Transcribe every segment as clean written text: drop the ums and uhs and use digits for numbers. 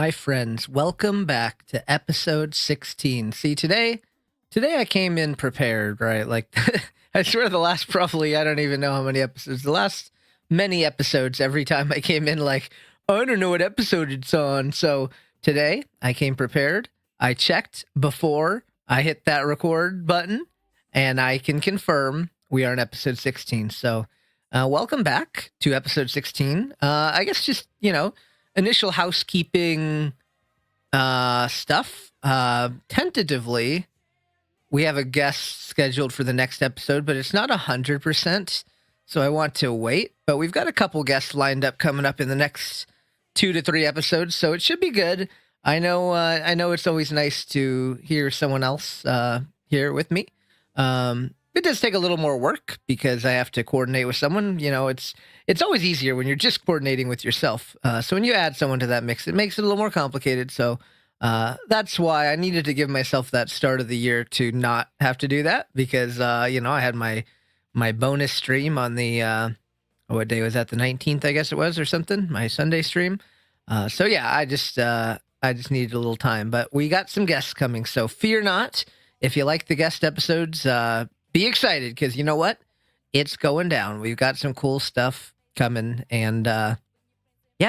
My friends, welcome back to episode 16. See, today I came in prepared, right? Like, I swear the last probably, I don't even know how many episodes, the last many episodes, every time I came in, like, I don't know what episode it's on. So today I came prepared. I checked before I hit that record button, and I can confirm we are in episode 16. So, welcome back to episode 16. I guess just, initial housekeeping stuff. Tentatively, we have a guest scheduled for the next episode, but it's not 100%. So I want to wait. But we've got a couple guests lined up coming up in the next 2 to 3 episodes, so it should be good. I know it's always nice to hear someone else here with me. It does take a little more work because I have to coordinate with someone. It's always easier when you're just coordinating with yourself. So when you add someone to that mix, it makes it a little more complicated. So that's why I needed to give myself that start of the year to not have to do that because, I had my bonus stream on the, what day was that? The 19th, I guess it was, or something, my Sunday stream. So yeah, I just needed a little time, but we got some guests coming. So fear not. If you like the guest episodes, be excited because you know what? It's going down. We've got some cool stuff coming, and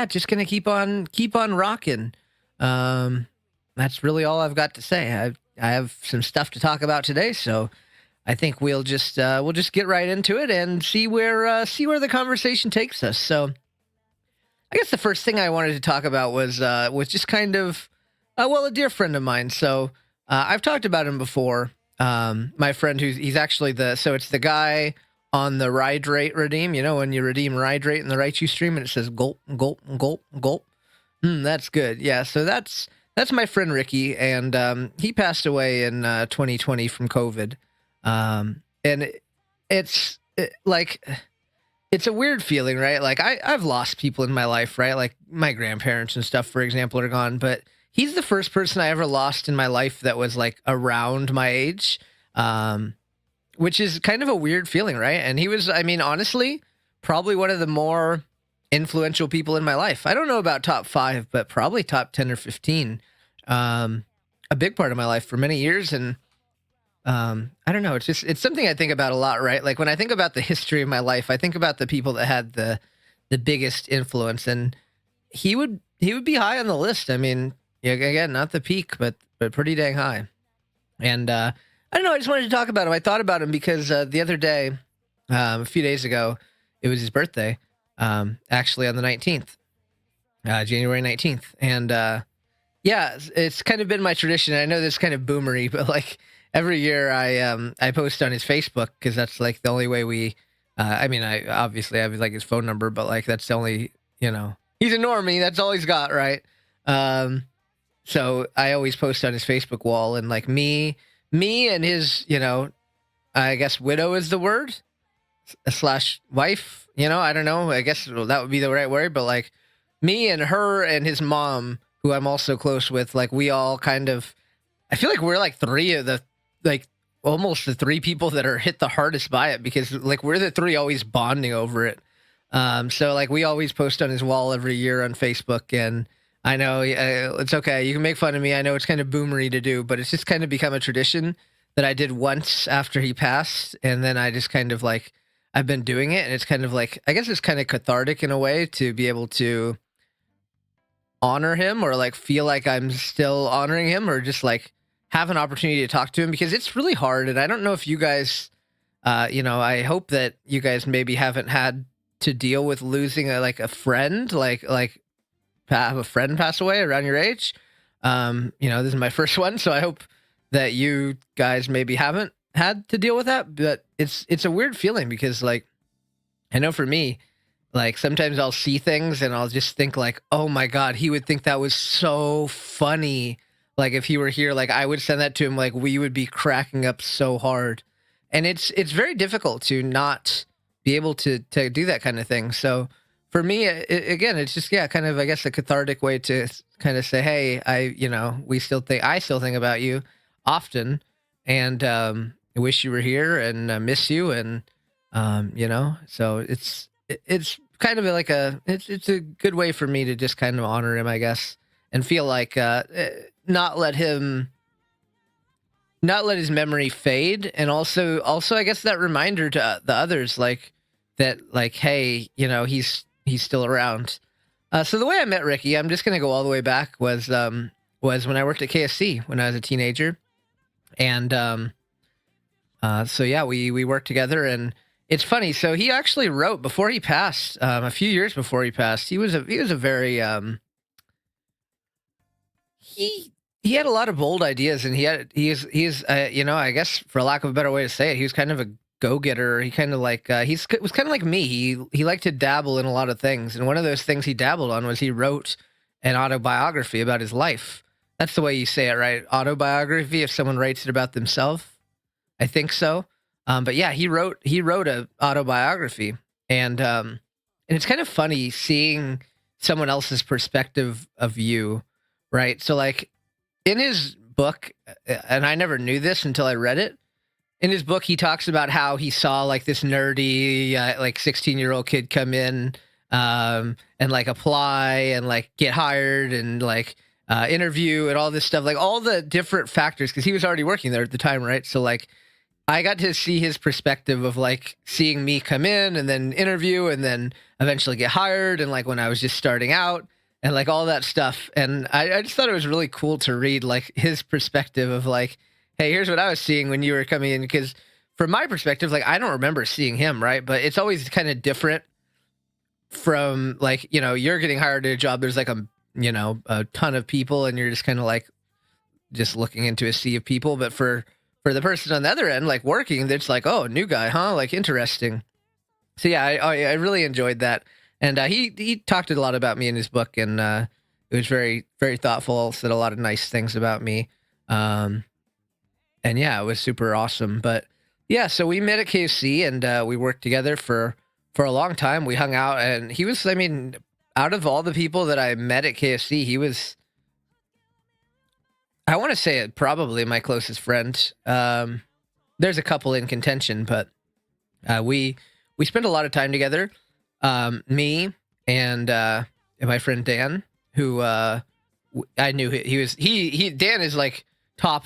just gonna keep on rocking. That's really all I've got to say. I have some stuff to talk about today, so I think we'll just get right into it and see where the conversation takes us. So, I guess the first thing I wanted to talk about was just kind of a dear friend of mine. So I've talked about him before. My friend he's actually it's the guy on the ride rate redeem, when you redeem ride rate in the RAIety stream and it says gulp, gulp, gulp, gulp. That's good. Yeah. So that's my friend Ricky. And, he passed away in 2020 from COVID. And it's a weird feeling, right? Like I've lost people in my life, right? Like my grandparents and stuff, for example, are gone, but he's the first person I ever lost in my life that was like around my age, which is kind of a weird feeling, right? And he was, honestly, probably one of the more influential people in my life. I don't know about top 5, but probably top 10 or 15. A big part of my life for many years. And I don't know. It's something I think about a lot, right? Like when I think about the history of my life, I think about the people that had the biggest influence, and he would be high on the list. Yeah, again, not the peak, but pretty dang high. And I don't know. I just wanted to talk about him. I thought about him because the other day, a few days ago, it was his birthday. Actually on the 19th, January 19th, and it's kind of been my tradition. I know this is kind of boomery, but like every year I post on his Facebook because that's like the only way we. I obviously have like his phone number, but like that's the only he's a normie. That's all he's got, right? So I always post on his Facebook wall, and like me and his, I guess widow is the word, slash wife, I don't know. I guess that would be the right word, but like me and her and his mom, who I'm also close with, like we all kind of, I feel like we're like almost the 3 people that are hit the hardest by it because like we're the 3 always bonding over it. So like we always post on his wall every year on Facebook, and I know it's okay. You can make fun of me. I know it's kind of boomery to do, but it's just kind of become a tradition that I did once after he passed. And then I just kind of like, I've been doing it. And it's kind of like, I guess it's kind of cathartic in a way to be able to honor him or like feel like I'm still honoring him or just like have an opportunity to talk to him because it's really hard. And I don't know if you guys, I hope that you guys maybe haven't had to deal with losing a friend, like have a friend pass away around your age. This is my first one, so I hope that you guys maybe haven't had to deal with that. But it's a weird feeling because, like, I know for me, like sometimes I'll see things and I'll just think like, oh my God, he would think that was so funny. Like if he were here, like I would send that to him, like we would be cracking up so hard. And it's very difficult to not be able to do that kind of thing. So for me, again, it's just, kind of, I guess, a cathartic way to kind of say, hey, I still think about you often, and I wish you were here and miss you. And, so it's kind of like it's a good way for me to just kind of honor him, I guess. and feel like not let him not let his memory fade, and also I guess that reminder to the others, like that, like, hey, he's still around. So the way I met Ricky, I'm just gonna go all the way back, was when I worked at KFC when I was a teenager, and so yeah, we worked together, and it's funny. So he actually wrote before he passed, a few years before he passed. He was a very he had a lot of bold ideas, and he is I guess, for lack of a better way to say it, he was kind of a go getter. He kind of like was kind of like me. He liked to dabble in a lot of things, and one of those things he dabbled on was he wrote an autobiography about his life. That's the way you say it, right? Autobiography. If someone writes it about themselves, I think so. But yeah, he wrote a autobiography, and it's kind of funny seeing someone else's perspective of you, right? So like in his book, and I never knew this until I read it. In his book, he talks about how he saw like this nerdy, like 16-year-old kid come in, and like apply and like get hired and like interview and all this stuff, like all the different factors, because he was already working there at the time, right? So like I got to see his perspective of like seeing me come in and then interview and then eventually get hired, and like when I was just starting out and like all that stuff. And I just thought it was really cool to read like his perspective of like, hey, here's what I was seeing when you were coming in. Because from my perspective, like I don't remember seeing him, right? But it's always kind of different from like, you're getting hired at a job. There's like a ton of people, and you're just kind of like just looking into a sea of people. But for the person on the other end, like working, it's like, oh, new guy, huh? Like interesting. So yeah, I really enjoyed that, and he talked a lot about me in his book, and it was very, very thoughtful. Said a lot of nice things about me, and yeah, it was super awesome. But yeah, so we met at KFC, and we worked together for a long time. We hung out, and he was, I mean, out of all the people that I met at KFC, he was, I want to say it, probably my closest friend. There's a couple in contention, but we spent a lot of time together. Me and my friend Dan, who I knew he was Dan is like top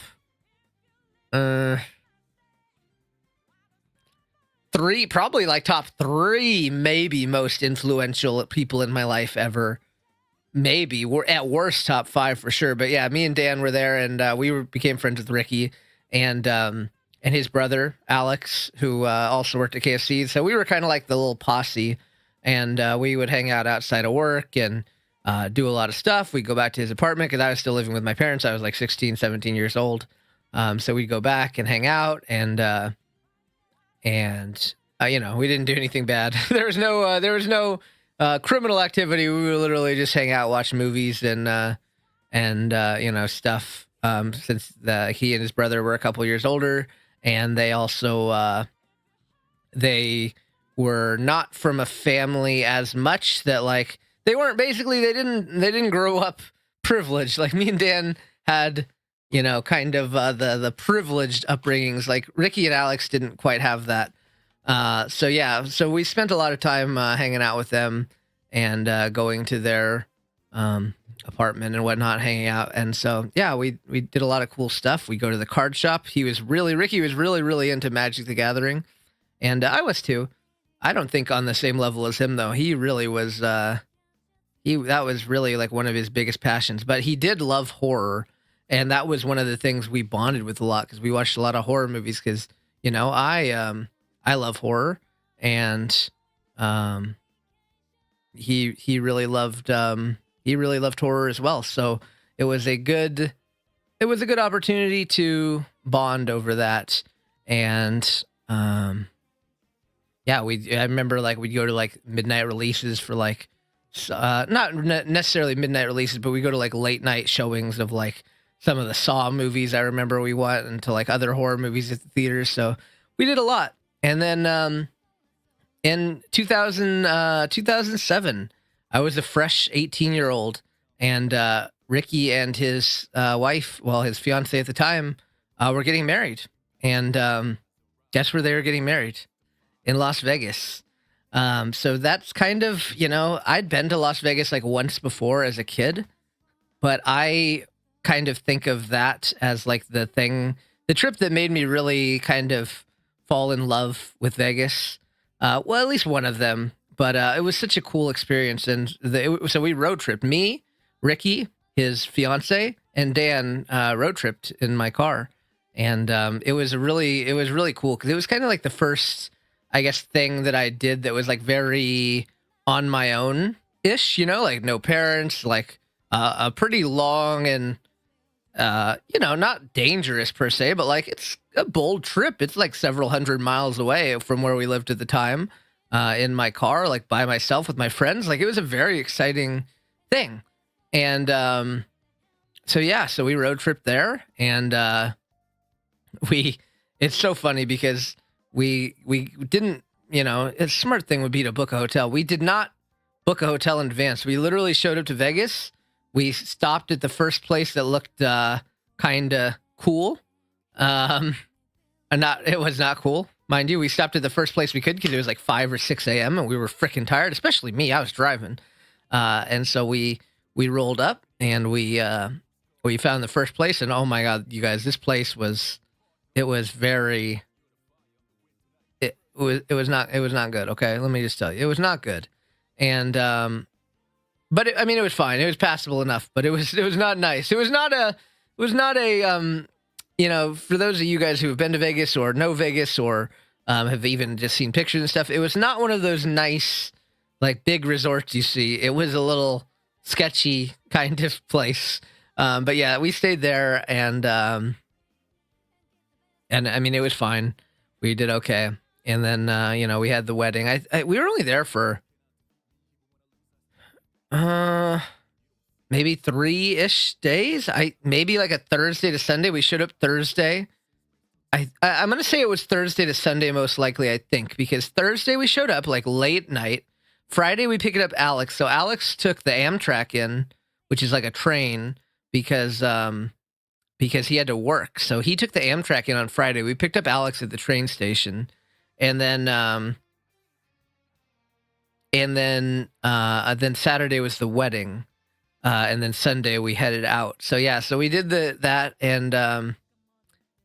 three, probably like top three, maybe most influential people in my life ever. Maybe we're at worst top five for sure. But yeah, me and Dan were there, and became friends with Ricky and his brother Alex, who also worked at KFC. So we were kind of like the little posse, and we would hang out outside of work and do a lot of stuff. We'd go back to his apartment because I was still living with my parents. I was like 16, 17 years old. So we'd go back and hang out, and we didn't do anything bad. There was no criminal activity. We would literally just hang out, watch movies, and stuff. Since he and his brother were a couple years older, and they also they were not from a family as much that like they weren't, basically they didn't grow up privileged like me and Dan had. Kind of the privileged upbringings. Like Ricky and Alex didn't quite have that. So yeah, so we spent a lot of time hanging out with them and going to their apartment and whatnot, hanging out. And so yeah, we did a lot of cool stuff. We go to the card shop. Ricky was really into Magic the Gathering, and I was too. I don't think on the same level as him though. He really was. That was really like one of his biggest passions. But he did love horror. And that was one of the things we bonded with a lot, because we watched a lot of horror movies. Because I love horror, and he really loved horror as well. So it was a good opportunity to bond over that. And yeah, I remember like we'd go to like midnight releases for like not necessarily midnight releases, but we go to like late night showings of like some of the Saw movies. I remember we went into like other horror movies at the theaters. So we did a lot. And then in 2007, I was a fresh 18-year-old, and Ricky and his wife, well, his fiance at the time, were getting married. And guess where they were getting married? In Las Vegas. So that's kind of, I'd been to Las Vegas like once before as a kid, but I kind of think of that as like the trip that made me really kind of fall in love with Vegas. Well, at least one of them, but it was such a cool experience. And so we road tripped. Me, Ricky, his fiance, and Dan road tripped in my car, and it was really cool because it was kind of like the first, I guess, thing that I did that was like very on my own ish, like no parents, like a pretty long and not dangerous per se, but like it's a bold trip. It's like several hundred miles away from where we lived at the time, in my car, like by myself with my friends. Like it was a very exciting thing. And so we road tripped there, and it's so funny because we didn't, a smart thing would be to book a hotel. We did not book a hotel in advance. We literally showed up to Vegas. We stopped at the first place that looked kind of cool. It was not cool, mind you. We stopped at the first place we could because it was like 5 or 6 a.m. and we were freaking tired, especially me. I was driving. And so we rolled up and we found the first place, and oh my God, you guys, this place was not good. Okay. Let me just tell you, it was not good. And, but it was fine. It was passable enough, but it was not nice. It was not a, for those of you guys who have been to Vegas or know Vegas or, have even just seen pictures and stuff, it was not one of those nice, like big resorts you see. It was a little sketchy kind of place. But yeah, we stayed there, and it was fine. We did okay. And then, we had the wedding. We were only there for, maybe 3-ish days. Maybe like a Thursday to Sunday. We showed up Thursday. I'm going to say it was Thursday to Sunday, most likely, I think, because Thursday we showed up like late night. Friday we picked up Alex. So Alex took the Amtrak in, which is like a train, because he had to work. So he took the Amtrak in on Friday. We picked up Alex at the train station, and then Saturday was the wedding, and then Sunday we headed out. So yeah, so we did that, and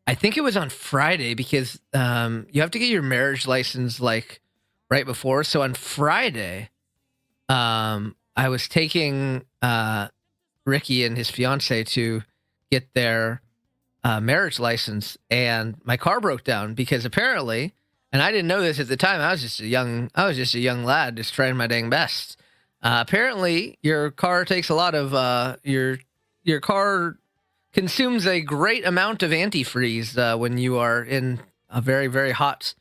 I think it was on Friday because you have to get your marriage license like right before. So on Friday, I was taking Ricky and his fiance to get their marriage license, and my car broke down because apparently, and I didn't know this at the time, I was just a young lad just trying my dang best. Apparently your car takes a lot of your car consumes a great amount of antifreeze when you are in a very, very hot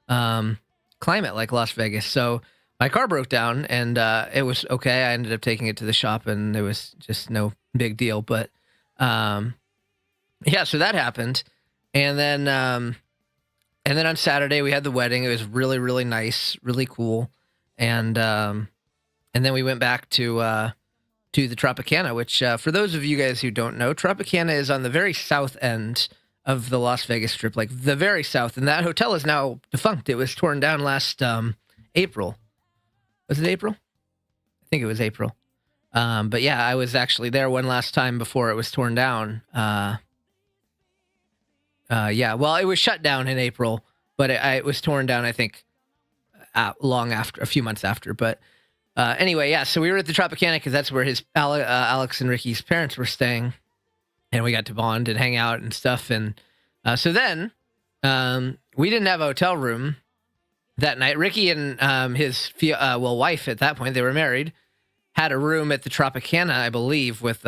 climate like Las Vegas. So my car broke down, and it was okay. I ended up taking it to the shop, and it was just no big deal. But yeah, so that happened. And then on Saturday we had the wedding. It was really, really nice, really cool. And then we went back to the Tropicana, which for those of you guys who don't know, Tropicana is on the very south end of the Las Vegas Strip, like the very south. And that hotel is now defunct. It was torn down last April. Was it April? I think it was April. But yeah, I was actually there one last time before it was torn down. Yeah, well, it was shut down in April, but it was torn down, I think, long after, a few months after. But anyway, yeah, so we were at the Tropicana because that's where Alex and Ricky's parents were staying, and we got to bond and hang out and stuff. And so then we didn't have a hotel room that night. Ricky and his wife at that point, they were married, had a room at the Tropicana, I believe, with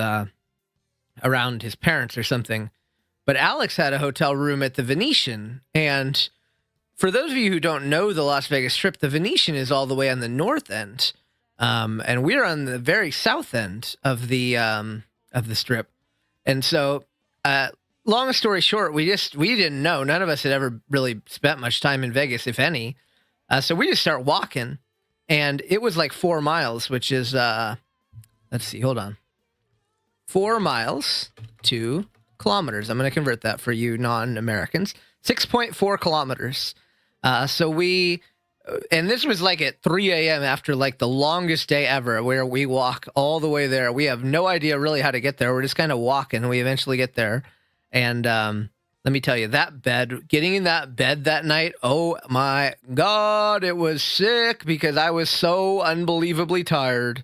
around his parents or something. But Alex had a hotel room at the Venetian. And for those of you who don't know the Las Vegas Strip, the Venetian is all the way on the north end. And we're on the very south end of the Strip. And so, long story short, we didn't know. None of us had ever really spent much time in Vegas, if any. So we just start walking, and it was like 4 miles, which is, let's see, hold on. 4 miles to kilometers. I'm going to convert that for you non-Americans. 6.4 kilometers. So we and this was like at 3 a.m. after like the longest day ever, where we walk all the way there. We have no idea really how to get there. We're just kind of walking. We eventually get there. And let me tell you, that bed, getting in that bed that night, oh my God, it was sick because I was so unbelievably tired.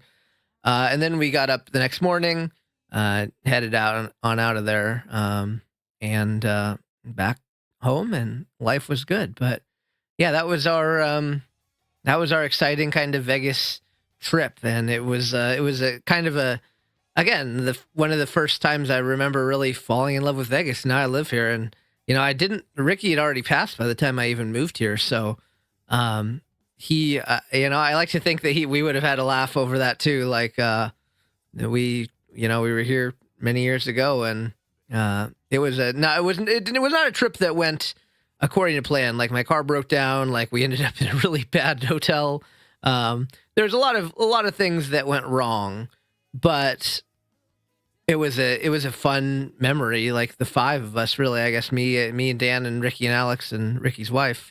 And then we got up the next morning, headed out on out of there, and back home, and life was good. But yeah, that was our exciting kind of Vegas trip, and it was a kind of a, again, the one of the first times I remember really falling in love with Vegas. Now I live here, and I didn't. Ricky had already passed by the time I even moved here, so he, I like to think that we would have had a laugh over that too. Like we were here many years ago, and it was no, it was not a trip that went according to plan. Like my car broke down. Like we ended up in a really bad hotel. There's a lot of things that went wrong, but it was a fun memory. Like the five of us, really, I guess me and Dan and Ricky and Alex and Ricky's wife.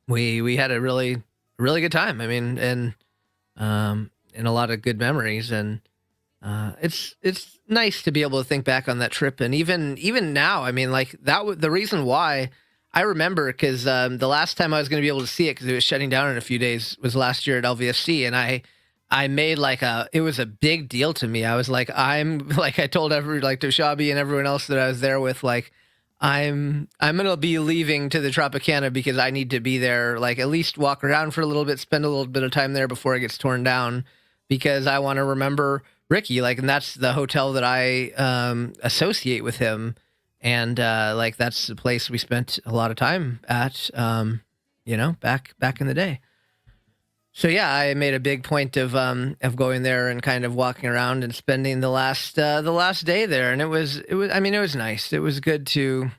We had a really good time. I mean, and a lot of good memories, and it's nice to be able to think back on that trip. And even now, I mean, like that was the reason why I remember, because the last time I was going to be able to see it, because it was shutting down in a few days, was last year at LVSC, and I made like it was a big deal to me. I was like, I told to Shabby and everyone else that I was there with, like, I'm gonna be leaving to the Tropicana because I need to be there, like at least walk around for a little bit, spend a little bit of time there before it gets torn down, because I want to remember Ricky, like, and that's the hotel that I associate with him, and like that's the place we spent a lot of time at, back in the day. So yeah, I made a big point of going there and kind of walking around and spending the last day there, and it was I mean, it was nice. It was good to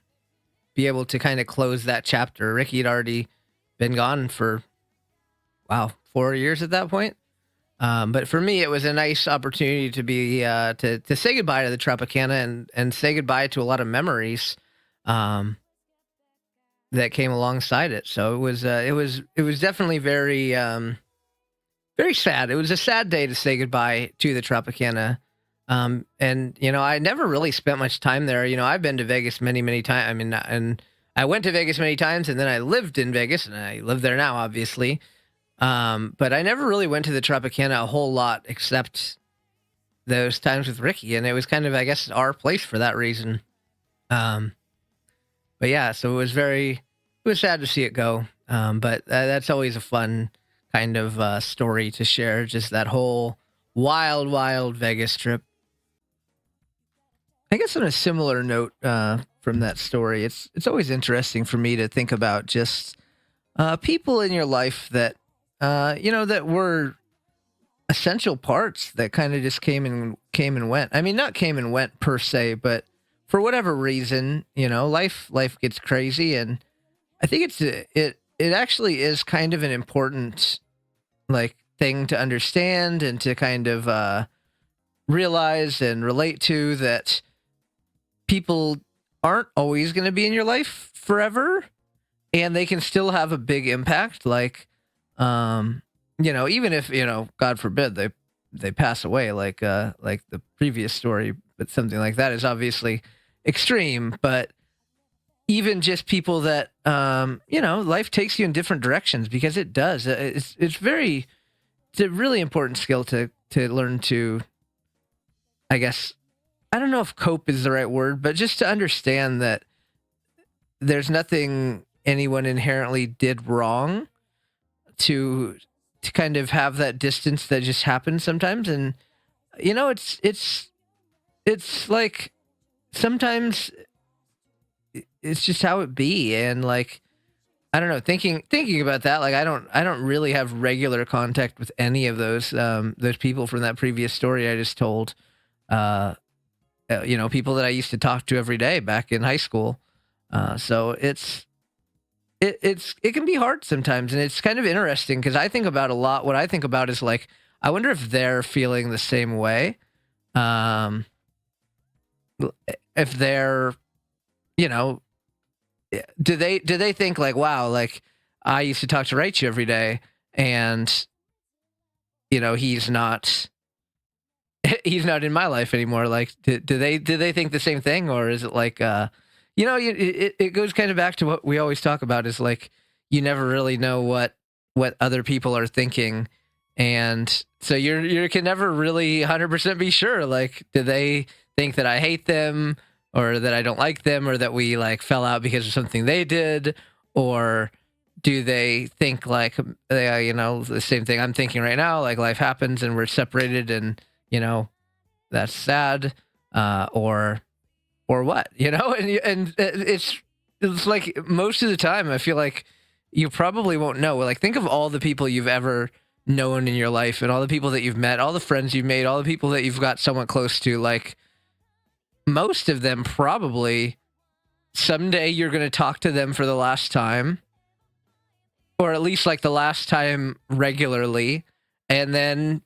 be able to kind of close that chapter. Ricky had already been gone for 4 years at that point. But for me, it was a nice opportunity to be to say goodbye to the Tropicana and say goodbye to a lot of memories that came alongside it. So it was definitely very very sad. It was a sad day to say goodbye to the Tropicana. And I never really spent much time there. I've been to Vegas many, many times. I mean, and I went to Vegas many times, and then I lived in Vegas, and I live there now, obviously. But I never really went to the Tropicana a whole lot, except those times with Ricky, and it was kind of, I guess, our place for that reason. But yeah, so it was sad to see it go. But that's always a fun kind of story to share, just that whole wild Vegas trip. I guess on a similar note from that story, it's always interesting for me to think about just people in your life that that were essential parts that kind of just came and went. I mean, not came and went per se, but for whatever reason, life gets crazy, and I think it actually is kind of an important like thing to understand and to kind of realize and relate to, that people aren't always going to be in your life forever, and they can still have a big impact. Like, even if, God forbid they pass away, like the previous story, but something like that is obviously extreme. But even just people that, life takes you in different directions, because it does. It's a really important skill to learn to, I guess, I don't know if cope is the right word, but just to understand that there's nothing anyone inherently did wrong, to kind of have that distance that just happens sometimes. And, it's like sometimes it's just how it be. And like, I don't know, thinking about that, like I don't really have regular contact with any of those people from that previous story I just told. People that I used to talk to every day back in high school. So it can be hard sometimes, and it's kind of interesting because I think about a lot. What I think about is like, I wonder if they're feeling the same way. If they're, do they think like, wow, like I used to talk to Raichu every day, and he's not he's not in my life anymore. Like, do they think the same thing, or is it like it goes kind of back to what we always talk about, is like you never really know what other people are thinking, and so you can never really 100% be sure. Like, do they think that I hate them, or that I don't like them, or that we like fell out because of something they did, or do they think like the same thing I'm thinking right now, like life happens and we're separated, and that's sad, or what, and it's like most of the time I feel like you probably won't know. Like, think of all the people you've ever known in your life, and all the people that you've met, all the friends you've made, all the people that you've got somewhat close to. Like, most of them probably someday you're going to talk to them for the last time, or at least like the last time regularly, and then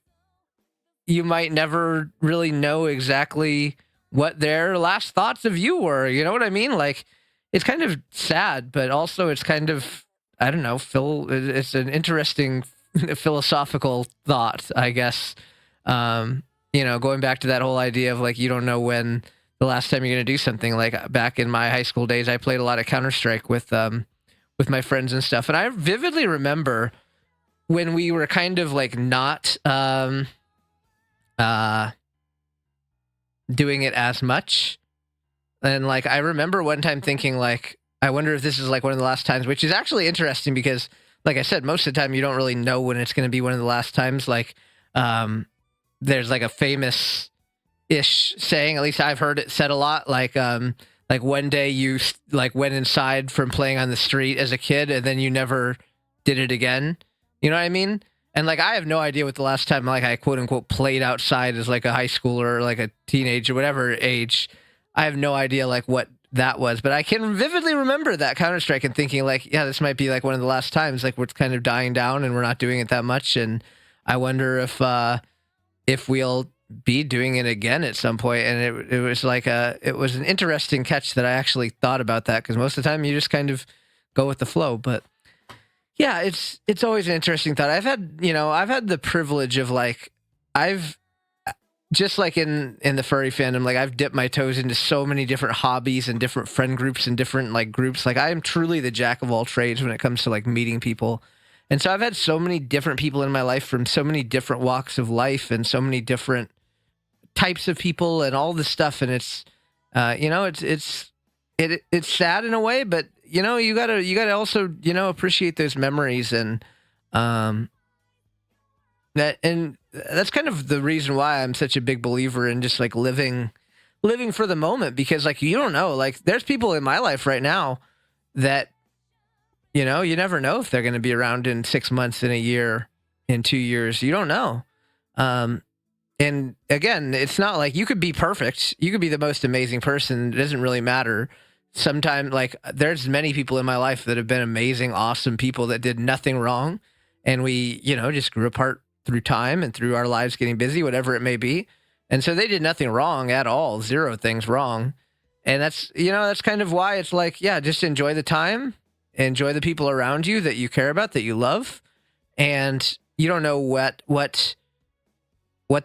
you might never really know exactly what their last thoughts of you were. You know what I mean? Like, it's kind of sad, but also it's kind of, I don't know, it's an interesting philosophical thought, I guess. Going back to that whole idea of like, you don't know when the last time you're going to do something. Like, back in my high school days, I played a lot of Counter-Strike with my friends and stuff. And I vividly remember when we were kind of like not doing it as much. And like, I remember one time thinking like, I wonder if this is like one of the last times, which is actually interesting because, like I said, most of the time you don't really know when it's going to be one of the last times. Like, there's like a famous-ish saying, at least I've heard it said a lot, like one day you like went inside from playing on the street as a kid, and then you never did it again. You know what I mean? And like, I have no idea what the last time like I quote unquote played outside as like a high schooler or like a teenager, whatever age. I have no idea like what that was, but I can vividly remember that Counter-Strike and thinking like, yeah, this might be like one of the last times like we're kind of dying down and we're not doing it that much. And I wonder if we'll be doing it again at some point. And it was like it was an interesting catch that I actually thought about that, because most of the time you just kind of go with the flow. But yeah, it's always an interesting thought. I've had the privilege of like, I've just like in the furry fandom, like I've dipped my toes into so many different hobbies and different friend groups and different like groups. Like, I am truly the jack of all trades when it comes to like meeting people. And so I've had so many different people in my life from so many different walks of life and so many different types of people and all this stuff. And it's it's sad in a way, but you gotta also appreciate those memories, and that's kind of the reason why I'm such a big believer in just like living for the moment, because like, you don't know, like there's people in my life right now that you never know if they're going to be around in 6 months, in a year, in 2 years. You don't know. And again, it's not like you could be perfect. You could be the most amazing person. It doesn't really matter. Sometimes, like, there's many people in my life that have been amazing, awesome people that did nothing wrong. And we, just grew apart through time and through our lives getting busy, whatever it may be. And so they did nothing wrong at all, zero things wrong. And that's kind of why it's like, yeah, just enjoy the time, enjoy the people around you that you care about, that you love. And you don't know what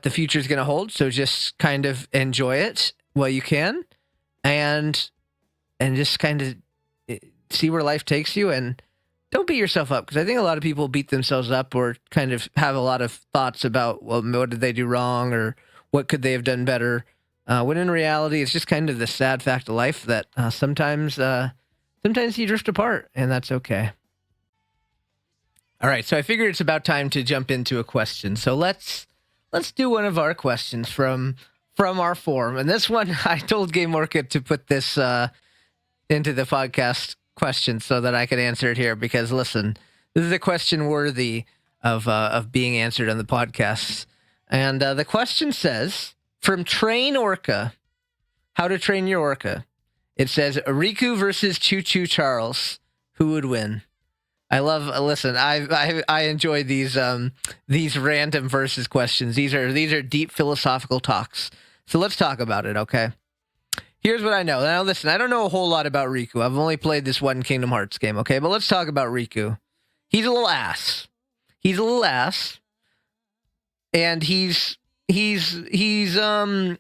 the future is going to hold. So just kind of enjoy it while you can, and just kind of see where life takes you, and don't beat yourself up. Because I think a lot of people beat themselves up or kind of have a lot of thoughts about, well, what did they do wrong, or what could they have done better? When in reality, it's just kind of the sad fact of life that sometimes you drift apart, and that's okay. All right, so I figured it's about time to jump into a question. So let's do one of our questions from our forum. And this one, I told Game Orca to put this into the podcast question so that I could answer it here, because listen, this is a question worthy of being answered on the podcast. And the question says, from Train Orca, how to train your orca. It says, Riku versus Choo Choo Charles, who would win? I love. Listen, I enjoy these random versus questions. These are deep philosophical talks. So let's talk about it, okay? Here's what I know. Now listen, I don't know a whole lot about Riku. I've only played this one Kingdom Hearts game, okay? But let's talk about Riku. He's a little ass. He's a little ass, and he's the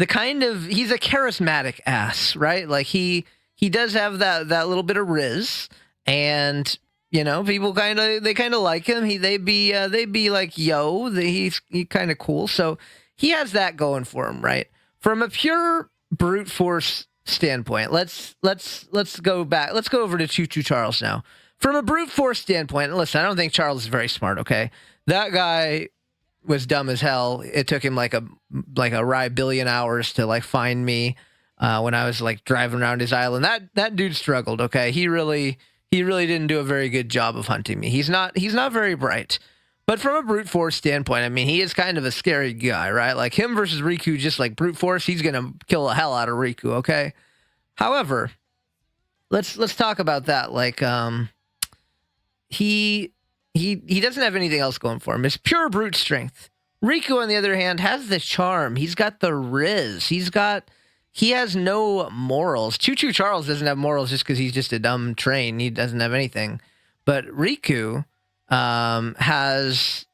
kind of, he's a charismatic ass, right? Like he does have that little bit of riz, and you know, people kind of like him. They'd be like, yo, he's kind of cool. So he has that going for him, right? From a pure brute force standpoint, let's go back. Let's go over to Choo Choo Charles now. From a brute force standpoint, listen, I don't think Charles is very smart. Okay, that guy was dumb as hell. It took him like a rye billion hours to like find me when I was like driving around his island. That dude struggled. Okay, he really didn't do a very good job of hunting me. He's not very bright. But from a brute force standpoint, I mean, he is kind of a scary guy, right? Like him versus Riku, just like brute force, he's gonna kill the hell out of Riku. Okay. However, let's talk about that. Like, he doesn't have anything else going for him. It's pure brute strength. Riku, on the other hand, has the charm. He's got the riz. He has no morals. Choo Choo Charles doesn't have morals just because he's just a dumb train. He doesn't have anything. But Riku has,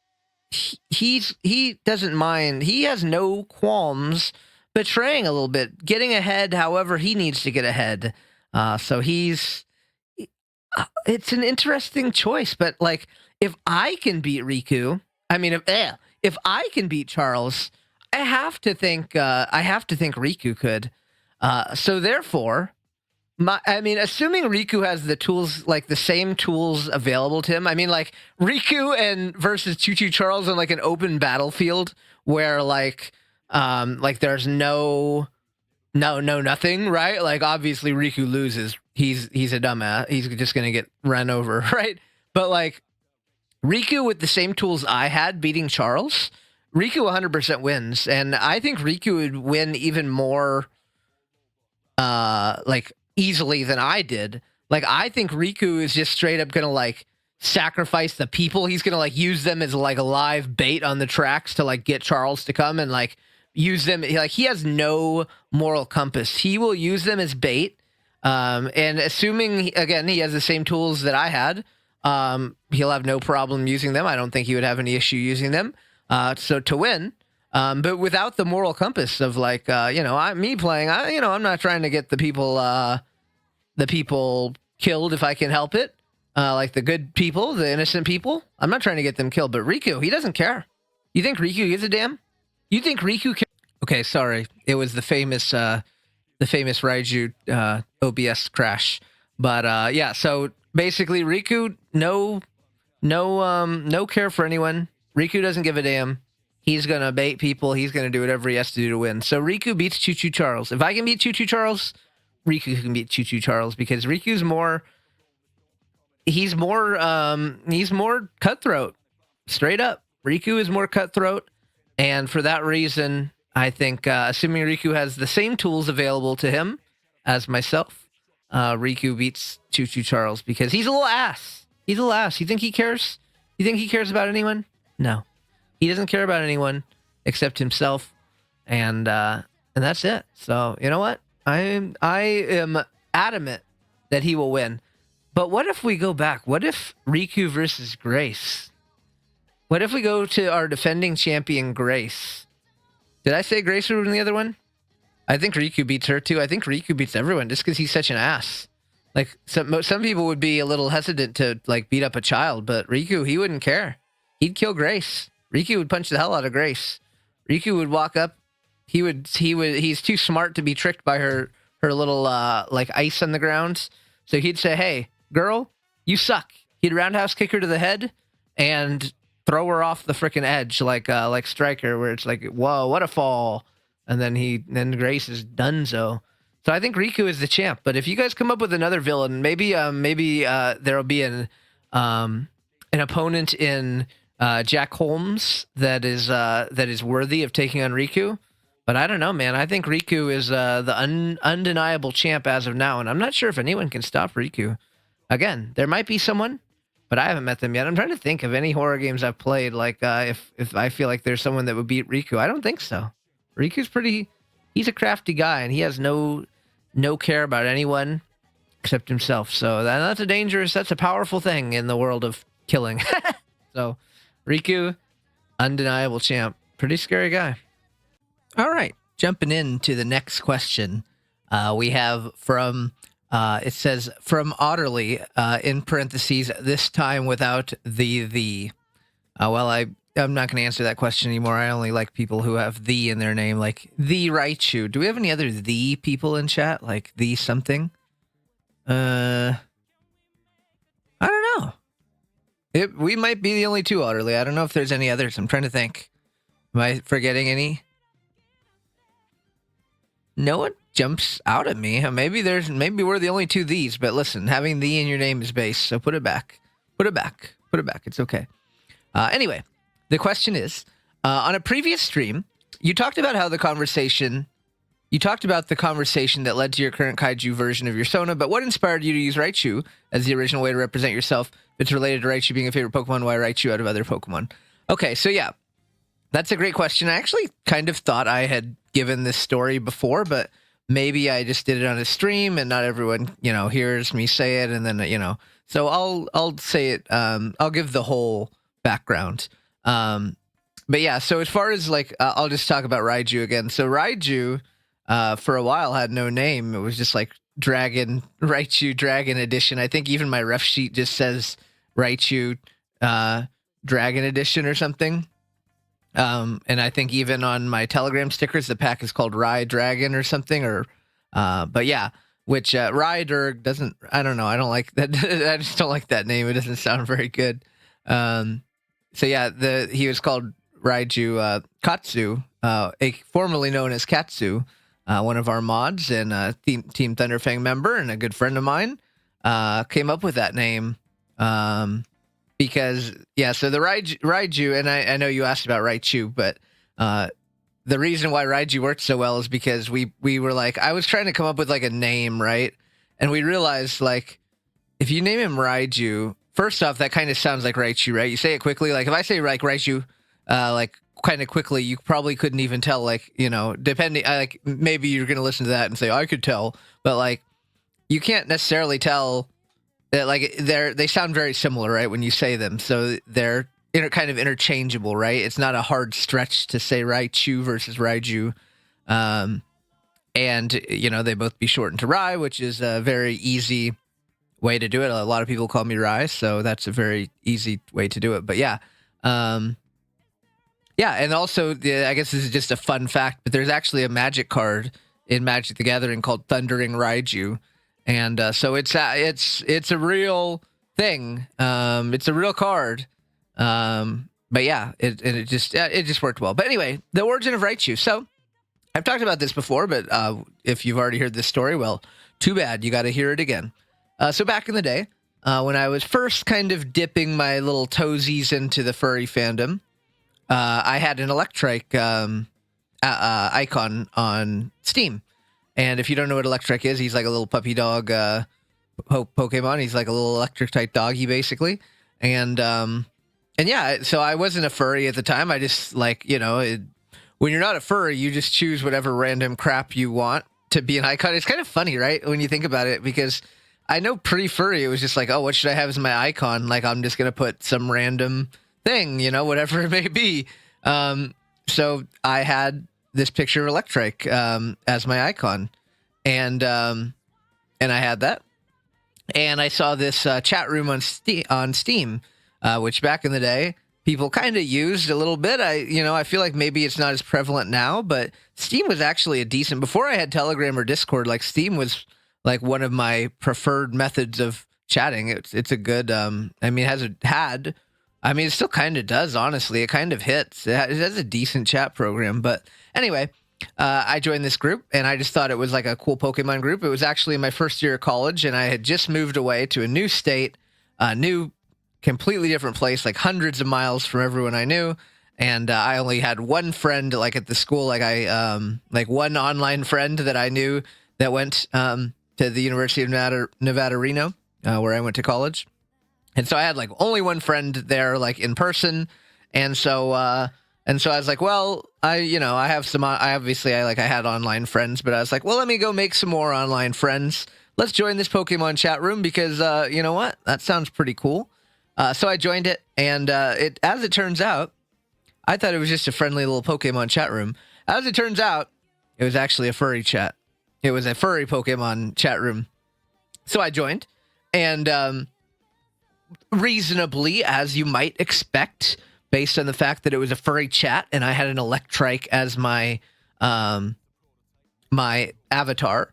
he doesn't mind. He has no qualms betraying a little bit, getting ahead however he needs to get ahead. So it's an interesting choice. But like, if I can beat Riku, I mean, if I can beat Charles, I have to think Riku could. So therefore, assuming Riku has the tools, like the same tools available to him. I mean, like Riku and versus Choo Choo Charles on like an open battlefield where like there's nothing, right? Like obviously Riku loses. He's a dumbass. He's just gonna get run over, right? But like Riku with the same tools I had beating Charles, Riku 100% wins, and I think Riku would win even more like easily than I did. Like I think Riku is just straight up gonna like sacrifice the people. He's gonna like use them as like a live bait on the tracks to like get Charles to come and like use them. Like he has no moral compass. He will use them as bait. And assuming again he has the same tools that I had, he'll have no problem using them. I don't think he would have any issue using them. So to win, but without the moral compass of like, me playing, I'm not trying to get the people killed if I can help it. Like the good people, the innocent people. I'm not trying to get them killed, but Riku, he doesn't care. You think Riku gives a damn? You think Riku Okay, sorry. It was the famous Raiju, OBS crash. But, yeah, so basically Riku, no care for anyone. Riku doesn't give a damn. He's going to bait people. He's going to do whatever he has to do to win. So Riku beats Choo Choo Charles. If I can beat Choo Choo Charles, Riku can beat Choo Choo Charles because Riku's he's more cutthroat. Straight up. Riku is more cutthroat. And for that reason, I think, assuming Riku has the same tools available to him as myself, Riku beats Choo Choo Charles because he's a little ass. He's a little ass. You think he cares? You think he cares about anyone? No. He doesn't care about anyone except himself, and that's it. So you know what? I am adamant that he will win. But what if we go back? What if Riku versus Grace? What if we go to our defending champion Grace? Did I say Grace would win the other one? I think Riku beats her too. I think Riku beats everyone just because he's such an ass. Like some people would be a little hesitant to like beat up a child, but Riku, he wouldn't care. He'd kill Grace. Riku would punch the hell out of Grace. Riku would walk up. He's too smart to be tricked by her little like ice on the ground. So he'd say, "Hey, girl, you suck." He'd roundhouse kick her to the head and throw her off the freaking edge like Striker, where it's like, whoa, what a fall. And then Grace is donezo. So I think Riku is the champ. But if you guys come up with another villain, maybe there'll be an opponent in Jack Holmes that is worthy of taking on Riku. But I don't know, man. I think Riku is the undeniable champ as of now, and I'm not sure if anyone can stop Riku. Again, there might be someone, but I haven't met them yet. I'm trying to think of any horror games I've played. Like if I feel like there's someone that would beat Riku, I don't think so. Riku's he's a crafty guy, and he has no care about anyone. except himself. So that's a powerful thing in the world of killing. So Riku, undeniable champ. Pretty scary guy. All right, jumping into the next question. We have from, it says, from Otterly, in parentheses, this time without the. Well, I'm not going to answer that question anymore. I only like people who have the in their name, like the Raichu. Do we have any other the people in chat? Like the something? I don't know. We might be the only two, Otterly. I don't know if there's any others. I'm trying to think. Am I forgetting any? No one jumps out at me. Maybe we're the only two these, but listen, having the in your name is base, so put it back. Put it back. Put it back. It's okay. Anyway, the question is, on a previous stream, you talked about the conversation that led to your current kaiju version of your Sona, but what inspired you to use Raichu as the original way to represent yourself? If it's related to Raichu being a favorite Pokemon, why Raichu out of other Pokemon? Okay, so yeah, that's a great question. I actually kind of thought I had given this story before, but maybe I just did it on a stream and not everyone, hears me say it. And then, so I'll say it. I'll give the whole background. But yeah, so as far as I'll just talk about Raiju again. So Raiju, for a while had no name. It was just like Raichu Dragon Edition. I think even my ref sheet just says Raichu, Dragon Edition or something. And I think even on my Telegram stickers, the pack is called Rai Dragon or something, but yeah, which, Rider doesn't, I don't know. I don't like that. I just don't like that name. It doesn't sound very good. So yeah, he was called Raiju, Katsu, formerly known as Katsu, one of our mods and Team Thunderfang member and a good friend of mine, came up with that name. Because, yeah, so the Raiju, and I know you asked about Raichu, but the reason why Raiju worked so well is because we were I was trying to come up with a name, right? And we realized if you name him Raiju, first off, that kind of sounds like Raichu, right? You say it quickly. If I say Raichu, kind of quickly, you probably couldn't even tell, depending, maybe you're going to listen to that and say, I could tell, but you can't necessarily tell. They sound very similar, right, when you say them. So they're kind of interchangeable, right? It's not a hard stretch to say Raichu versus Raiju. And, they both be shortened to Rai, which is a very easy way to do it. A lot of people call me Rai, so that's a very easy way to do it. But yeah. Yeah, and also, I guess this is just a fun fact, but there's actually a magic card in Magic the Gathering called Thundering Raiju. And so it's a real thing. It's a real card. But yeah, it just worked well. But anyway, the origin of Raichu. So I've talked about this before, but if you've already heard this story, well, too bad. You got to hear it again. So back in the day, when I was first kind of dipping my little toesies into the furry fandom, I had an Electrike icon on Steam. And if you don't know what Electrike is, he's like a little puppy dog Pokemon. He's like a little electric type doggy, basically. And yeah, so I wasn't a furry at the time. I just when you're not a furry, you just choose whatever random crap you want to be an icon. It's kind of funny, right? When you think about it, because I know pre-furry, it was just oh, what should I have as my icon? I'm just going to put some random thing, whatever it may be. So I had this picture of Electrike as my icon, and I had that, and I saw this chat room on Steam, which back in the day people kind of used a little bit. I feel like maybe it's not as prevalent now, but Steam was actually a decent. Before I had Telegram or Discord, Steam was one of my preferred methods of chatting. It's a good. It still kind of does, honestly. It kind of hits. It has a decent chat program. But anyway, I joined this group, and I just thought it was a cool Pokemon group. It was actually my first year of college, and I had just moved away to a new state, a new, completely different place, hundreds of miles from everyone I knew. And I only had one friend, at the school, one online friend that I knew that went to the University of Nevada, Reno, where I went to college. And so I had only one friend there, in person. And so I was well, I have some, I had online friends, but I was well, let me go make some more online friends. let's join this Pokemon chat room because you know what? That sounds pretty cool. So I joined it, and as it turns out, I thought it was just a friendly little Pokemon chat room. As it turns out, it was actually a furry chat. It was a furry Pokemon chat room. So I joined, and reasonably, as you might expect, based on the fact that it was a furry chat and I had an Electrike as my my avatar,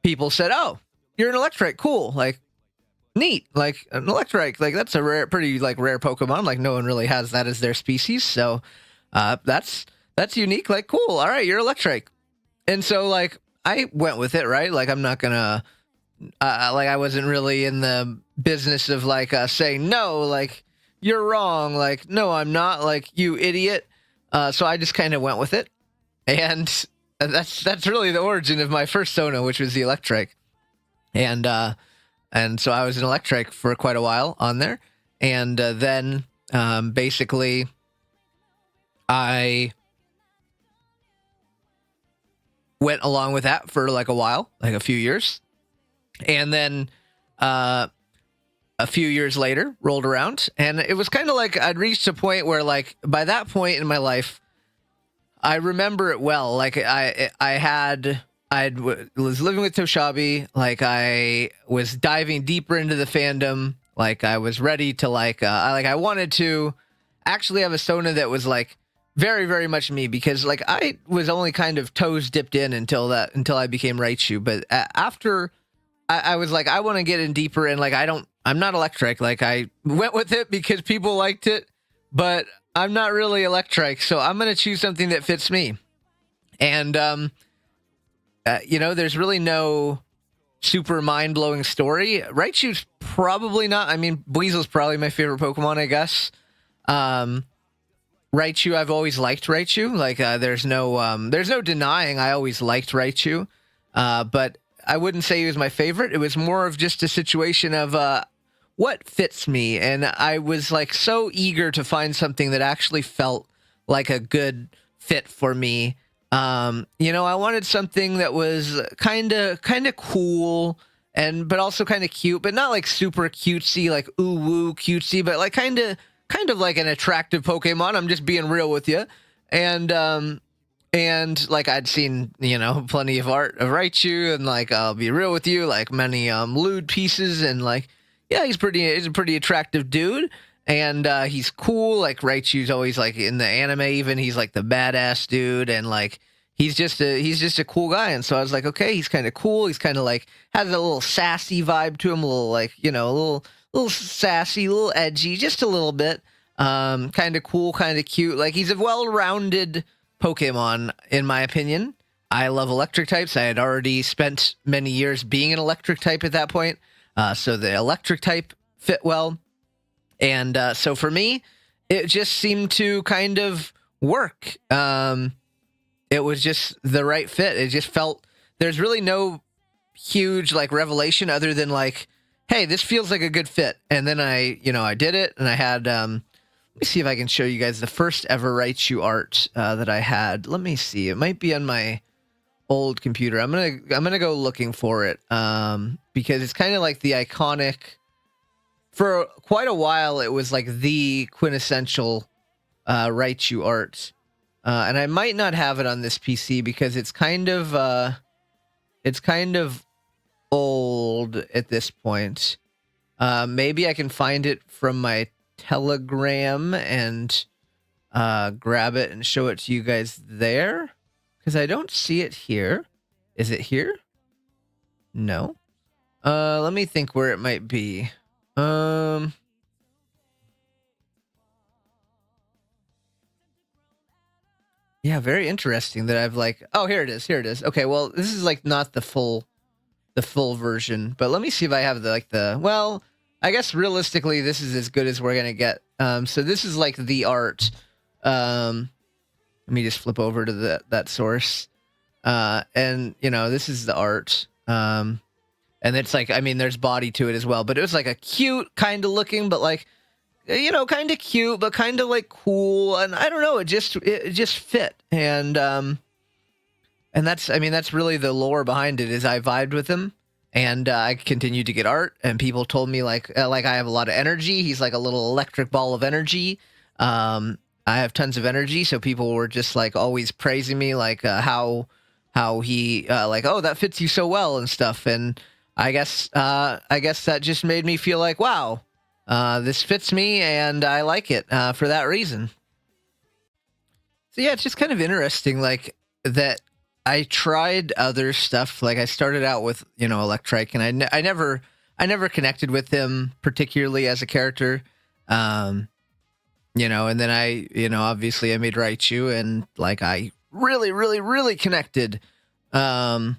people said, "Oh, you're an Electrike, cool, like neat, like an Electrike, like that's a rare, pretty like rare Pokemon, like no one really has that as their species, so that's unique, like cool, all right, you're Electrike." And so like I went with it, right? Like I'm not gonna like I wasn't really in the business of like saying no, like you're wrong, like no, I'm not, like you idiot. So I just kind of went with it, and that's really the origin of my first Sona, which was the Electrike, and so I was an Electrike for quite a while on there, and then basically I went along with that for like a while, like a few years. And then a few years later rolled around, and it was kind of like I'd reached a point where, like, by that point in my life, I remember it well. Like I was living with Toshabi. Like I was diving deeper into the fandom. Like I was ready to I wanted to actually have a Sona that was like very, very much me, because like I was only kind of toes dipped in until I became Raichu. But after I was like, I want to get in deeper, and like I'm not Electrike. Like I went with it because people liked it, but I'm not really Electrike, so I'm gonna choose something that fits me. And you know, there's really no super mind-blowing story. Raichu's probably not. I mean, Weasel's probably my favorite Pokemon, I guess. Raichu, I've always liked Raichu. Like there's no denying I always liked Raichu. But I wouldn't say he was my favorite. It was more of just a situation of what fits me. And I was like so eager to find something that actually felt like a good fit for me. You know, I wanted something that was kind of cool, but also kind of cute, but not like super cutesy, like ooh woo cutesy, but like kind of like an attractive Pokemon. I'm just being real with you. And like I'd seen, you know, plenty of art of Raichu, and like I'll be real with you, like many lewd pieces, and like yeah, he's a pretty attractive dude, and he's cool. Like Raichu's always like in the anime, even he's like the badass dude, and like he's just a cool guy. And so I was like, okay, he's kind of cool. He's kind of like has a little sassy vibe to him, a little like, you know, a little sassy, a little edgy, just a little bit. Kind of cool, kind of cute. Like he's a well-rounded Pokemon, in my opinion. I love electric types. I had already spent many years being an electric type at that point. So the electric type fit well. And so for me, it just seemed to kind of work. It was just the right fit. It just felt, there's really no huge like revelation other than like, hey, this feels like a good fit. And then I did it, and I had, let me see if I can show you guys the first ever Raichu art that I had. Let me see. It might be on my old computer. I'm gonna go looking for it because it's kind of like the iconic. For quite a while, it was like the quintessential Raichu art, and I might not have it on this PC because it's kind of old at this point. Maybe I can find it from my Telegram and grab it and show it to you guys there, because I don't see it here. Is it here? No. Let me think where it might be. Yeah, very interesting that I've like, oh, here it is. Okay, well, this is like not the full version, but let me see if I have well, I guess realistically this is as good as we're gonna get. So this is like the art. Let me just flip over to that source. And you know, this is the art. And it's like, I mean, there's body to it as well, but it was like a cute kind of looking, but like, you know, kind of cute, but kind of like cool. And I don't know, it just fit. And And that's really the lore behind it. Is I vibed with him, and I continued to get art, and people told me like I have a lot of energy. He's like a little electric ball of energy. I have tons of energy, so people were just like always praising me, like how he like, oh, that fits you so well and stuff. And I guess that just made me feel like, wow, this fits me, and I like it for that reason. So yeah, it's just kind of interesting, like that. I tried other stuff. Like I started out with Electrike, and I never connected with him particularly as a character. Um, and then obviously I made Raichu, and like I really, really, really connected. Um,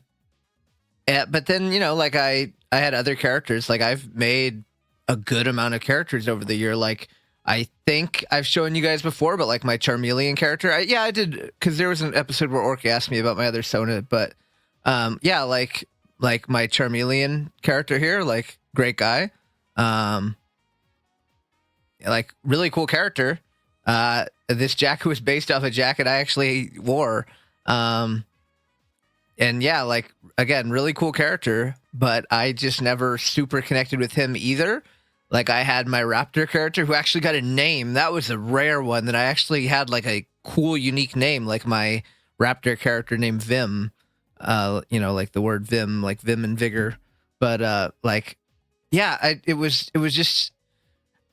but then like I had other characters. Like I've made a good amount of characters over the year. Like I think I've shown you guys before, but like my Charmeleon character, I did, because there was an episode where Orc asked me about my other Sona, but yeah, like my Charmeleon character here, like great guy, like really cool character. This jacket was based off a jacket I actually wore, and yeah, like again, really cool character, but I just never super connected with him either. Like I had my Raptor character who actually got a name. That was a rare one that I actually had like a cool, unique name, like my Raptor character named Vim. Like the word Vim, like Vim and vigor. But like, yeah, it was just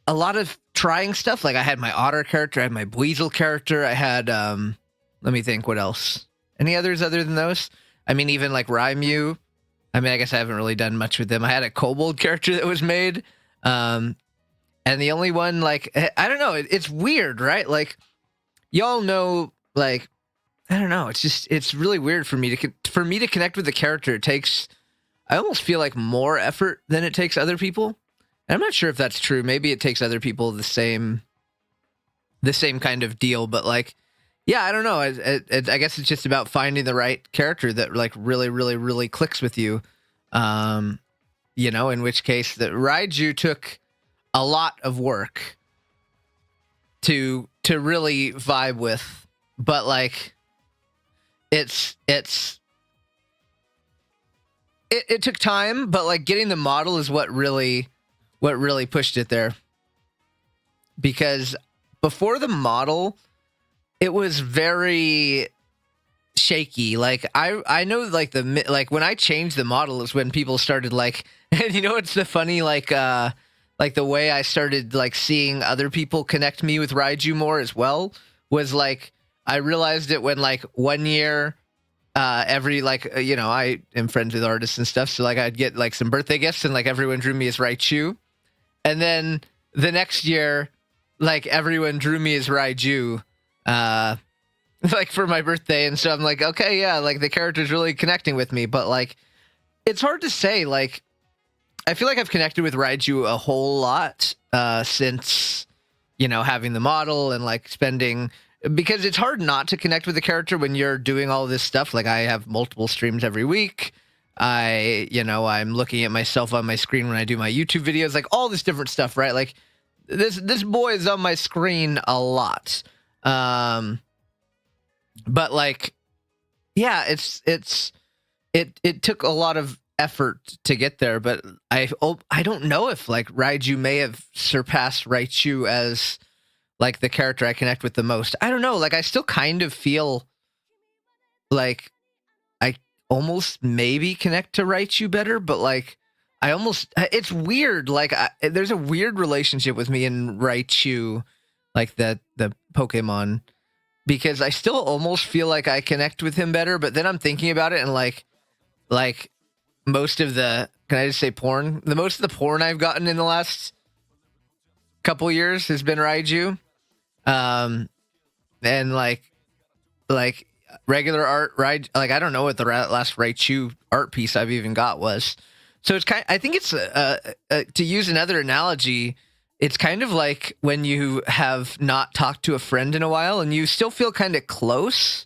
a lot of trying stuff. Like I had my Otter character, I had my Buizel character, I had let me think, what else? Any others other than those? I mean, even like Raimu. I mean, I guess I haven't really done much with them. I had a Kobold character that was made. And the only one, like, I don't know, it's weird, right? Like, y'all know, like, I don't know, it's really weird for me to connect with the character. It takes, I almost feel like more effort than it takes other people. And I'm not sure if that's true. Maybe it takes other people the same kind of deal, but like, yeah, I don't know. I guess it's just about finding the right character that like really, really, really clicks with you. In which case that Raiju took a lot of work to really vibe with, but like it took time, but like getting the model is what really pushed it there. Because before the model, it was very shaky. Like I know like when I changed the model is when people started like, and it's the funny like the way I started like seeing other people connect me with Raiju more as well was like I realized it when like one year every like I am friends with artists and stuff, so like I'd get like some birthday gifts and like everyone drew me as Raichu, and then the next year like everyone drew me as Raiju like for my birthday, and so I'm like, okay, yeah, like the character's really connecting with me, but like it's hard to say. Like I feel like I've connected with Raiju a whole lot since having the model and like spending, because it's hard not to connect with the character when you're doing all this stuff. Like I have multiple streams every week. I'm looking at myself on my screen when I do my YouTube videos, like all this different stuff, right? Like this boy is on my screen a lot. But like, yeah, it took a lot of effort to get there, but I don't know if like Raiju may have surpassed Raichu as like the character I connect with the most. I don't know. Like I still kind of feel like I almost maybe connect to Raichu better, but like it's weird. Like there's a weird relationship with me and Raichu, like the Pokemon, because I still almost feel like I connect with him better, but then I'm thinking about it and like most of the, can I just say porn? Most of the porn I've gotten in the last couple years has been Raiju. And like regular art, right? Like I don't know what the last Raichu art piece I've even got was. So it's I think it's to use another analogy, it's kind of like when you have not talked to a friend in a while and you still feel kind of close,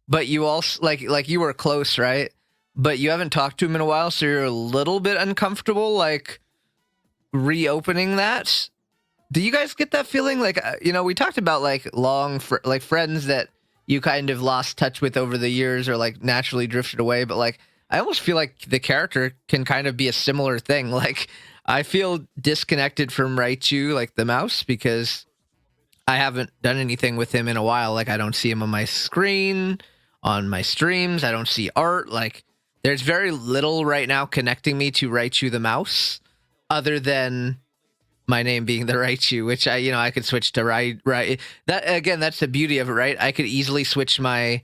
but you also like you were close, right? But you haven't talked to him in a while, so you're a little bit uncomfortable like reopening that. Do you guys get that feeling? Like we talked about like friends that you kind of lost touch with over the years or like naturally drifted away. But like, I almost feel like the character can kind of be a similar thing. Like, I feel disconnected from Raichu, like the mouse, because I haven't done anything with him in a while. Like, I don't see him on my screen, on my streams. I don't see art. Like, there's very little right now connecting me to Raichu the mouse, other than my name being the Raichu, which I could switch to right. That again, that's the beauty of it, right? I could easily switch my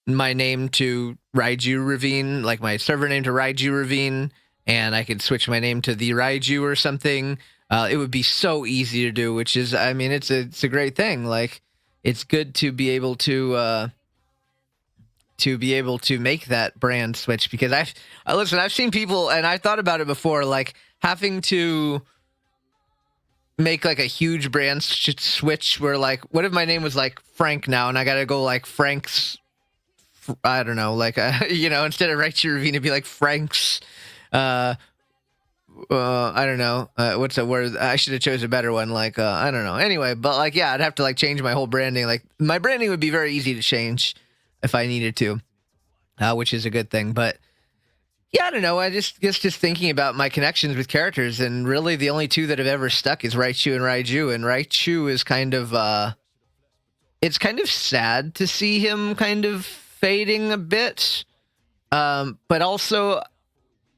name to Raiju Ravine, like my server name to Raiju Ravine, and I could switch my name to the Raiju or something. It would be so easy to do, which is, I mean, it's a great thing. Like, it's good to be able to make that brand switch, because I've seen people, and I thought about it before, like having to make like a huge brand switch where, like, what if my name was like Frank now, and I gotta go like Frank's, I don't know, like instead of Raichu Ravine, it'd be like Frank's. I don't know. What's a word? I should have chose a better one. Like, I don't know. Anyway, but like, yeah, I'd have to like change my whole branding. Like, my branding would be very easy to change if I needed to, which is a good thing. But yeah, I don't know. I just thinking about my connections with characters, and really the only two that have ever stuck is Raichu and Raiju. And Raichu is kind of, it's kind of sad to see him kind of fading a bit. But also,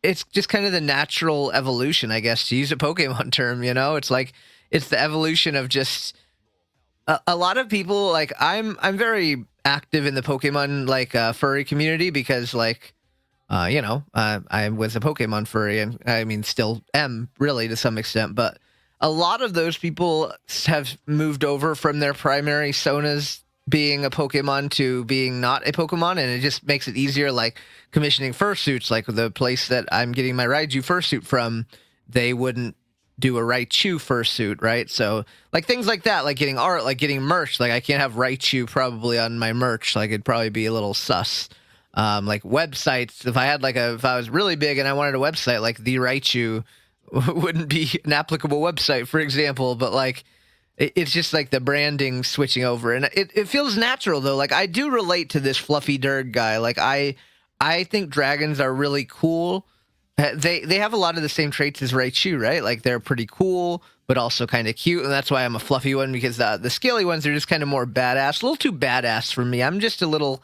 it's just kind of the natural evolution, I guess, to use a Pokemon term. It's like, it's the evolution of just a lot of people. Like, I'm very active in the Pokemon like furry community, because like I was a Pokemon furry, and I mean still am really to some extent, but a lot of those people have moved over from their primary sonas being a Pokemon to being not a Pokemon, and it just makes it easier, like commissioning fursuits. Like the place that I'm getting my Raiju fursuit from, they wouldn't do a Raichu fursuit, right? So like things like that, like getting art, like getting merch. Like, I can't have Raichu probably on my merch. Like, it'd probably be a little sus. Like websites, if I was really big and I wanted a website, like the Raichu wouldn't be an applicable website, for example. But like, it's just like the branding switching over, and it feels natural though. Like, I do relate to this fluffy Durg guy. Like, I think dragons are really cool. They have a lot of the same traits as Raichu, right? Like, they're pretty cool, but also kind of cute, and that's why I'm a fluffy one, because the scaly ones are just kind of more badass, a little too badass for me. I'm just a little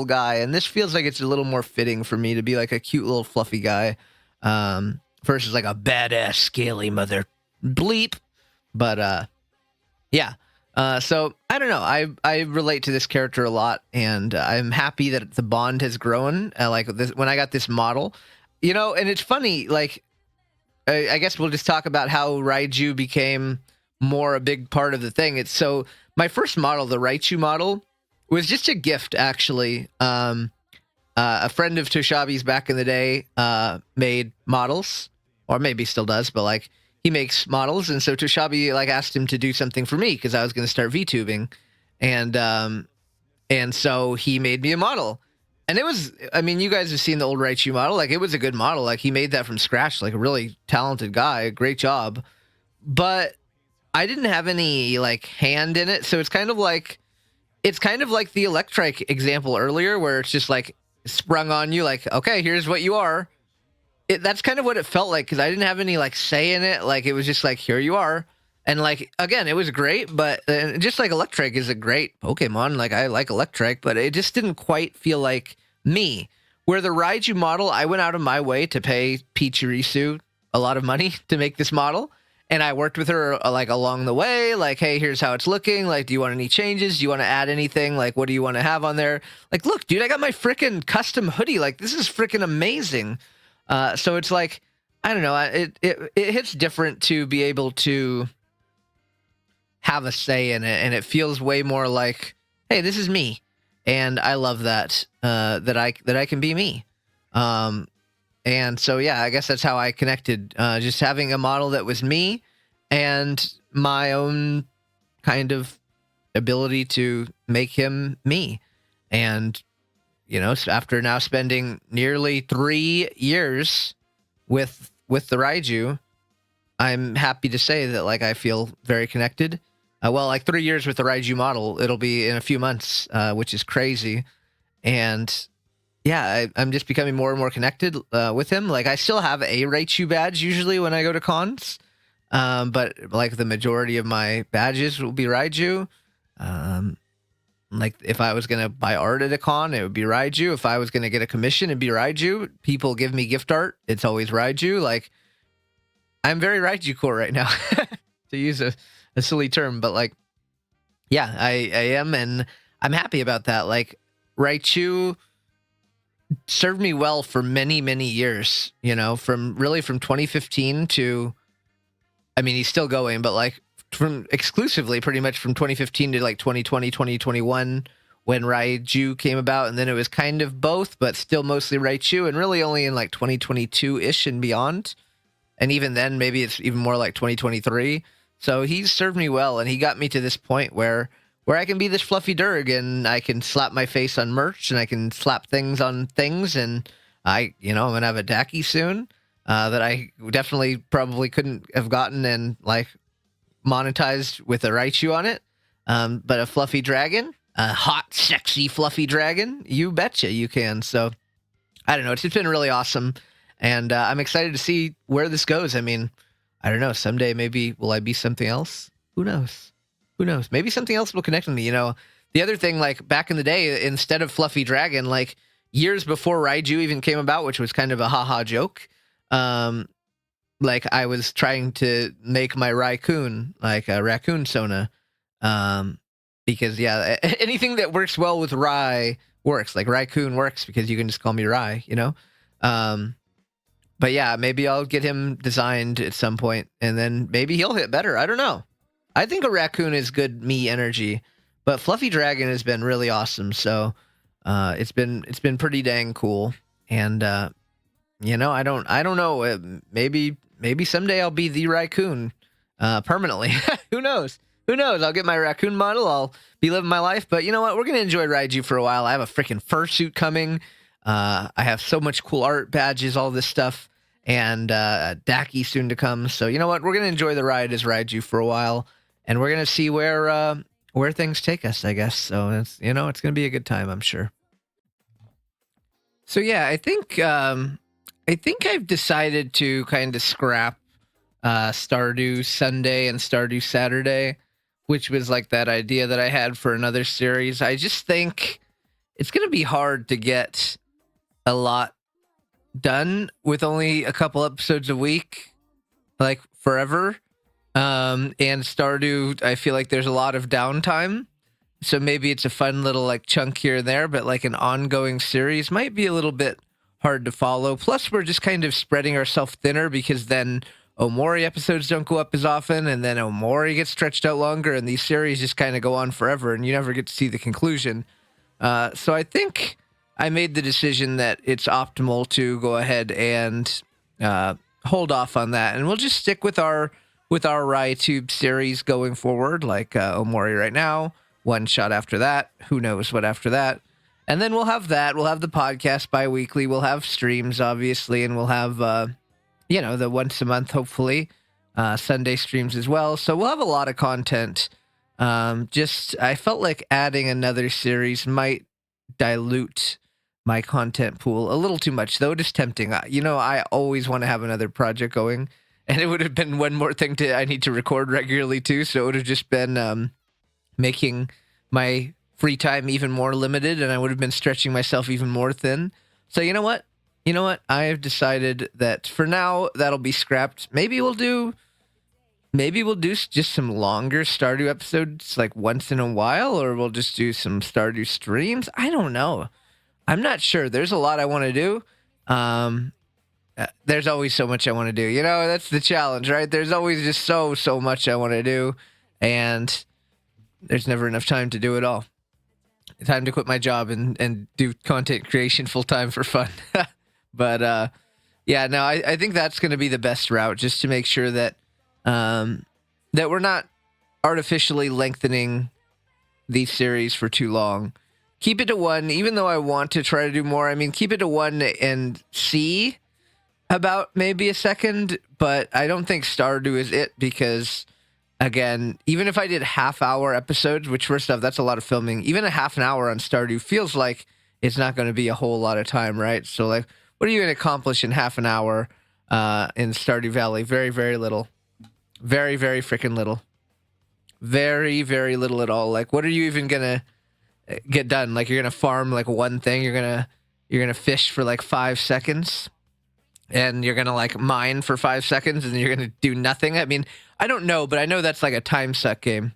guy, and this feels like it's a little more fitting for me to be like a cute little fluffy guy, versus like a badass scaly mother bleep. But yeah. So I don't know. I relate to this character a lot, and I'm happy that the bond has grown. Like this, when I got this model, and it's funny. Like, I guess we'll just talk about how Raiju became more a big part of the thing. It's so my first model, the Raichu model, was just a gift, actually. A friend of Toshabi's back in the day made models, or maybe still does, but like, he makes models, and so Toshabi like asked him to do something for me because I was going to start VTubing, and so he made me a model, and it was, I mean, you guys have seen the old Raichu model, like it was a good model, like he made that from scratch, like a really talented guy, great job, but I didn't have any like hand in it, so it's kind of like the Electrike example earlier, where it's just like sprung on you, like, okay, here's what you are. That's kind of what it felt like, because I didn't have any like say in it. Like, it was just like, here you are. And like, again, it was great, but just like Electrike is a great Pokemon. Like, I like Electrike, but it just didn't quite feel like me. Where the Raiju model, I went out of my way to pay Pichirisu a lot of money to make this model. And I worked with her like along the way, like, hey, here's how it's looking. Like, do you want any changes? Do you want to add anything? Like, what do you want to have on there? Like, look, dude, I got my freaking custom hoodie. Like, this is freaking amazing. So it's like, I don't know, it hits different to be able to have a say in it, and it feels way more like, hey, this is me, and I love that that I can be me. And so yeah, I guess that's how I connected, just having a model that was me and my own kind of ability to make him me. And after now spending nearly 3 years with the Raiju, I'm happy to say that like I feel very connected. Well, like 3 years with the Raiju model. It'll be in a few months, which is crazy. And yeah, I'm just becoming more and more connected with him. Like I still have a Raichu badge usually when I go to cons, but like the majority of my badges will be Raiju. Um, like if I was gonna buy art at a con, it would be Raiju. If I was gonna get a commission, it'd be Raiju. People give me gift art, it's always Raiju. Like I'm very Raiju core right now, to use a silly term, but like yeah, I am, and I'm happy about that. Like Raichu served me well for many, many years, you know, from 2015 to, I mean, he's still going, but like from exclusively pretty much from 2015 to like 2020, 2021 when Raiju came about. And then it was kind of both, but still mostly Raichu, and really only in like 2022-ish and beyond. And even then, maybe it's even more like 2023. So he's served me well, and he got me to this point where I can be this fluffy Durg, and I can slap my face on merch, and I can slap things on things, and I'm gonna have a Daki soon that I definitely probably couldn't have gotten and like monetized with a Raichu on it. But a fluffy dragon, a hot, sexy, fluffy dragon, you betcha you can. So I don't know, it's just been really awesome, and I'm excited to see where this goes. I mean, I don't know, someday maybe will I be something else? Who knows? Who knows? Maybe something else will connect with me. You know, the other thing, like back in the day, instead of Fluffy Dragon, like years before Raiju even came about, which was kind of a haha joke, like I was trying to make my Raccoon like a Raccoon Sona, because yeah, anything that works well with Rai works. Like Raccoon works because you can just call me Rai, you know. But yeah, maybe I'll get him designed at some point, and then maybe he'll hit better. I don't know. I think a raccoon is good me energy, but Fluffy Dragon has been really awesome. So it's been pretty dang cool. And I don't know. Maybe someday I'll be the raccoon permanently. Who knows? Who knows? I'll get my raccoon model. I'll be living my life. But you know what? We're gonna enjoy Raiju for a while. I have a freaking fursuit coming. I have so much cool art, badges, all this stuff, and Daki soon to come. So you know what? We're gonna enjoy the ride as Raiju for a while. And we're gonna see where things take us, I guess. So it's it's gonna be a good time, I'm sure. So yeah, I think I've decided to kind of scrap Stardew Sunday and Stardew Saturday, which was like that idea that I had for another series. I just think it's gonna be hard to get a lot done with only a couple episodes a week, like forever. And Stardew, I feel like there's a lot of downtime. So maybe it's a fun little like chunk here and there, but like an ongoing series might be a little bit hard to follow. Plus, we're just kind of spreading ourselves thinner because then Omori episodes don't go up as often, and then Omori gets stretched out longer, and these series just kind of go on forever, and you never get to see the conclusion. So I think I made the decision that it's optimal to go ahead and hold off on that, and we'll just stick with our RaiTube series going forward, like Omori right now, one shot after that, who knows what after that. And then we'll have that. We'll have the podcast bi-weekly. We'll have streams, obviously, and we'll have, the once a month, hopefully, Sunday streams as well. So we'll have a lot of content. I felt like adding another series might dilute my content pool a little too much, though it is tempting. I always want to have another project going. And it would have been one more thing I need to record regularly too. So it would have just been making my free time even more limited, and I would have been stretching myself even more thin. So you know what? I have decided that for now that'll be scrapped. Maybe we'll do just some longer Stardew episodes like once in a while, or we'll just do some Stardew streams. I don't know. I'm not sure. There's a lot I want to do. There's always so much I want to do. That's the challenge, right? There's always just so much I want to do, and there's never enough time to do it all. Time to quit my job and do content creation full time for fun. But yeah, no, I think that's going to be the best route, just to make sure that that we're not artificially lengthening these series for too long. Keep it to one, even though I want to try to do more. I mean, keep it to one and see about maybe a second, but I don't think Stardew is it, because again, even if I did half-hour episodes, which first off, that's a lot of filming, even a half an hour on Stardew feels like it's not going to be a whole lot of time, right? So, like, what are you going to accomplish in half an hour in Stardew Valley? Very, very little. Very, very freaking little. Very, very little at all. Like, what are you even going to get done? Like, you're going to farm, like, one thing. You're going to fish for, like, 5 seconds. And you're going to, like, mine for 5 seconds. And you're going to do nothing. I mean, I don't know, but I know that's, like, a time suck game.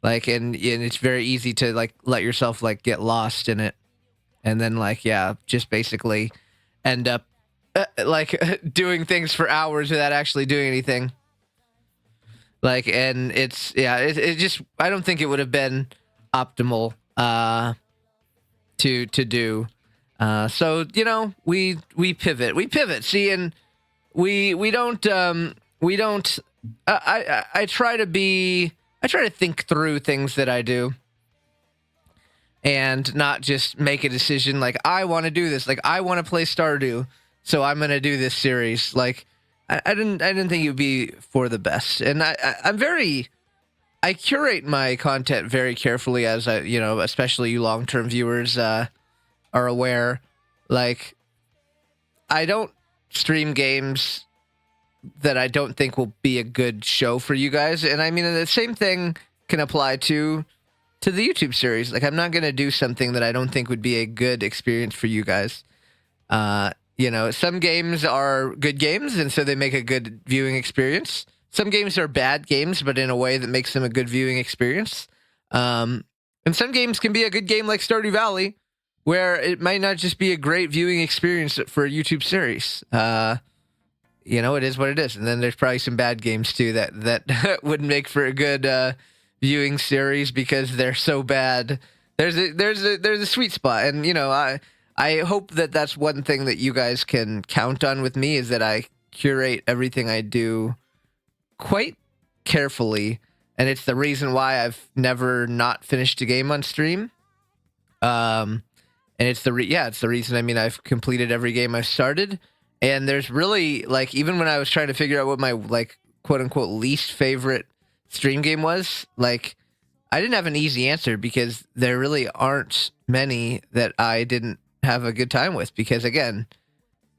Like, and it's very easy to, like, let yourself, like, get lost in it. And then, like, yeah, just basically end up, doing things for hours without actually doing anything. Like, and it's, yeah, it just, I don't think it would have been optimal to do. So, you know, we pivot. See, and we don't, I try to think through things that I do. And not just make a decision like, I want to do this. Like, I want to play Stardew, so I'm going to do this series. Like, I didn't think it would be for the best. And I curate my content very carefully, as I, you know, especially you long-term viewers are aware. Like, I don't stream games that I don't think will be a good show for you guys. And I mean, the same thing can apply to the YouTube series. Like, I'm not going to do something that I don't think would be a good experience for you guys. You know, some games are good games, and so they make a good viewing experience. Some games are bad games, but in a way that makes them a good viewing experience. And some games can be a good game like Stardew Valley, where it might not just be a great viewing experience for a YouTube series. You know, it is what it is. And then there's probably some bad games, too, that wouldn't make for a good viewing series because they're so bad. There's a sweet spot, and you know, I hope that that's one thing that you guys can count on with me, is that I curate everything I do quite carefully, and it's the reason why I've never not finished a game on stream. And it's the reason. I mean, I've completed every game I've started, and there's really, like, even when I was trying to figure out what my, like, quote unquote least favorite stream game was, like, I didn't have an easy answer, because there really aren't many that I didn't have a good time with, because again,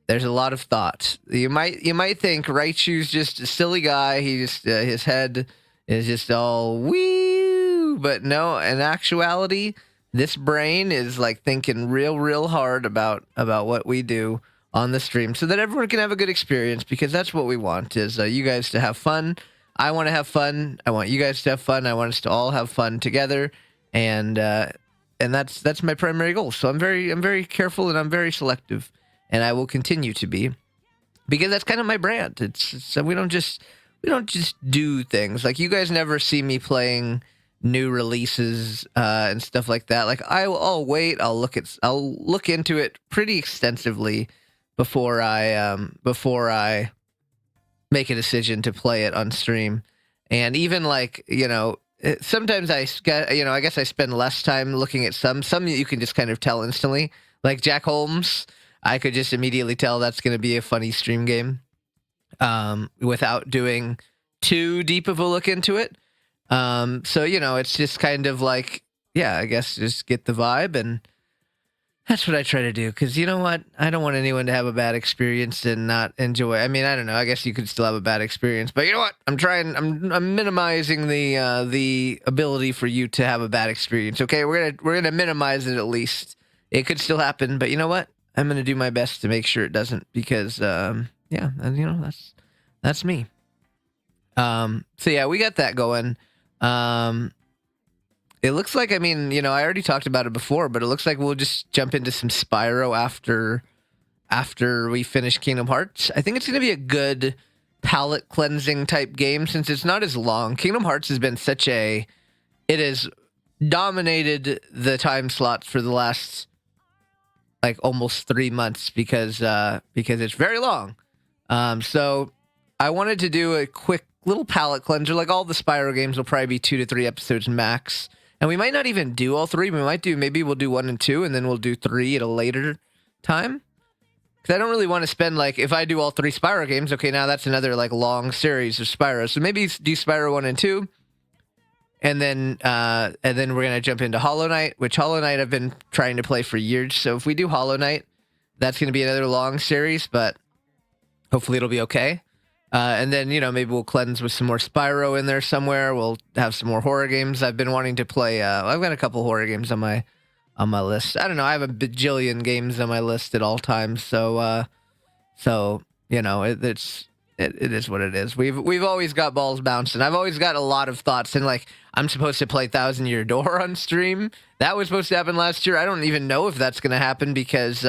there's a lot of thought. You might think Raichu's just a silly guy, he just his head is just all woo, but no, in actuality, this brain is like thinking real hard about what we do on the stream, so that everyone can have a good experience, because that's what we want, is you guys to have fun. I want to have fun. I want you guys to have fun. I want us to all have fun together, and that's my primary goal. So I'm very careful, and I'm very selective, and I will continue to be, because that's kind of my brand. It's we don't just do things. Like, you guys never see me playing new releases and stuff like that. Like, I'll wait. I'll look into it pretty extensively before I make a decision to play it on stream. And even, like, you know, sometimes I guess I spend less time looking at some you can just kind of tell instantly. Like Jack Holmes, I could just immediately tell that's going to be a funny stream game without doing too deep of a look into it. So, you know, it's just kind of like, yeah, I guess just get the vibe, and that's what I try to do, because you know what? I don't want anyone to have a bad experience and not enjoy. I mean, I don't know. I guess you could still have a bad experience, but you know what? I'm minimizing the ability for you to have a bad experience. Okay, we're gonna minimize it at least. It could still happen, but you know what? I'm gonna do my best to make sure it doesn't, because yeah, and you know, that's me. So yeah, we got that going. It looks like, I mean, you know, I already talked about it before, but it looks like we'll just jump into some Spyro after we finish Kingdom Hearts. I think it's going to be a good palate cleansing type game, since it's not as long. Kingdom Hearts has been it has dominated the time slots for the last, like, almost 3 months, because it's very long. So I wanted to do a quick little palate cleanser. Like, all the Spyro games will probably be 2 to 3 episodes max. And we might not even do all 3. Maybe we'll do 1 and 2, and then we'll do 3 at a later time. Because I don't really want to spend, like, if I do all 3 Spyro games, okay, now that's another, like, long series of Spyro. So maybe do Spyro 1 and 2, and then we're going to jump into Hollow Knight, which Hollow Knight I've been trying to play for years. So if we do Hollow Knight, that's going to be another long series, but hopefully it'll be okay. And then, maybe we'll cleanse with some more Spyro in there somewhere. We'll have some more horror games. I've been wanting to play. I've got a couple horror games on my list. I don't know. I have a bajillion games on my list at all times. So it is what it is. We've always got balls bouncing. I've always got a lot of thoughts. And like, I'm supposed to play 1,000 Year Door on stream. That was supposed to happen last year. I don't even know if that's going to happen because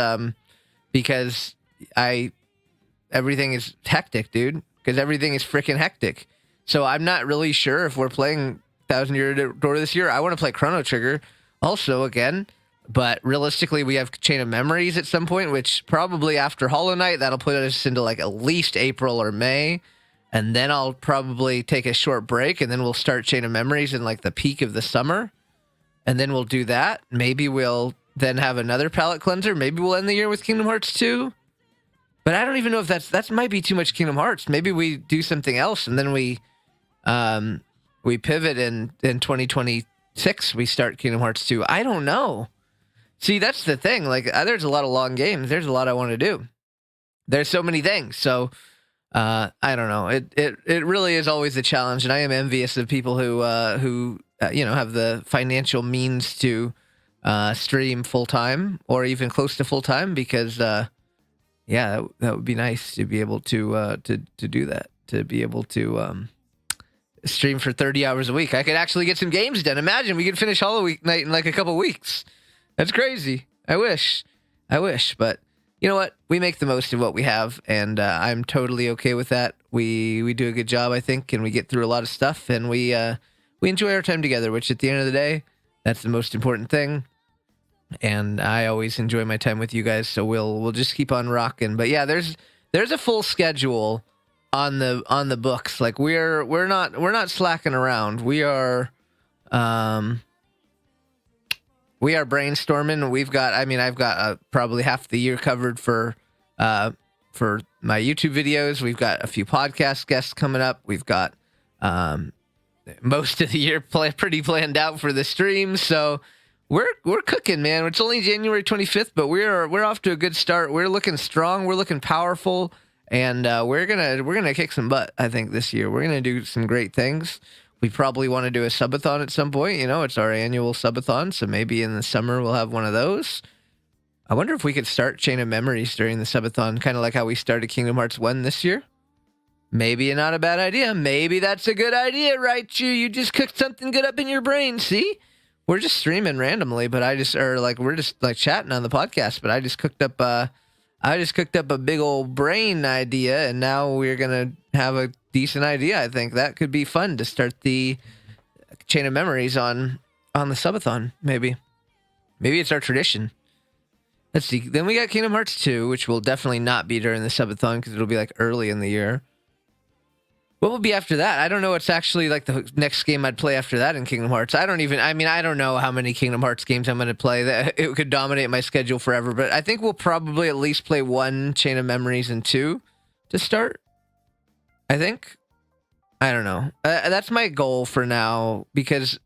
everything is hectic, dude. Because everything is freaking hectic. So I'm not really sure if we're playing 1,000 Year Door this year. I want to play Chrono Trigger also again. But realistically, we have Chain of Memories at some point, which probably after Hollow Knight, that'll put us into like at least April or May. And then I'll probably take a short break, and then we'll start Chain of Memories in like the peak of the summer. And then we'll do that. Maybe we'll then have another palate cleanser. Maybe we'll end the year with Kingdom Hearts 2. But I don't even know if that might be too much Kingdom Hearts. Maybe we do something else, and then we pivot in 2026. We start Kingdom Hearts 2. I don't know. See, that's the thing. Like, there's a lot of long games. There's a lot I want to do. There's so many things. So, I don't know. It really is always a challenge, and I am envious of people who have the financial means to stream full time or even close to full time, because that would be nice to be able to do that. To be able to stream for 30 hours a week. I could actually get some games done. Imagine we could finish Hollow Knight in like a couple weeks. That's crazy. I wish, but you know what? We make the most of what we have, and I'm totally okay with that. We do a good job, I think, and we get through a lot of stuff, and we enjoy our time together, which at the end of the day, that's the most important thing. And I always enjoy my time with you guys, so we'll just keep on rocking. But yeah, there's a full schedule on the books. Like we're not slacking around. We are brainstorming. I've got probably half the year covered for my YouTube videos. We've got a few podcast guests coming up. We've got most of the year pretty planned out for the streams. So we're cooking, man. It's only January 25th, but we're off to a good start. We're looking strong. We're looking powerful, and we're gonna kick some butt. I think this year we're gonna do some great things. We probably want to do a subathon at some point. It's our annual subathon, so maybe in the summer we'll have one of those. I wonder if we could start Chain of Memories during the subathon, kind of like how we started Kingdom Hearts 1 this year. Maybe not a bad idea. Maybe that's a good idea, right? You just cooked something good up in your brain. See, we're just streaming randomly, but we're just like chatting on the podcast. But I just cooked up a big old brain idea, and now we're gonna have a decent idea. I think that could be fun to start the Chain of Memories on the subathon. Maybe it's our tradition. Let's see. Then we got Kingdom Hearts 2, which will definitely not be during the subathon because it'll be like early in the year. What will be after that? I don't know. It's actually like the next game I'd play after that in Kingdom Hearts. I don't know how many Kingdom Hearts games I'm going to play. That it could dominate my schedule forever, but I think we'll probably at least play 1 Chain of Memories and 2 to start. I think. I don't know. That's my goal for now, because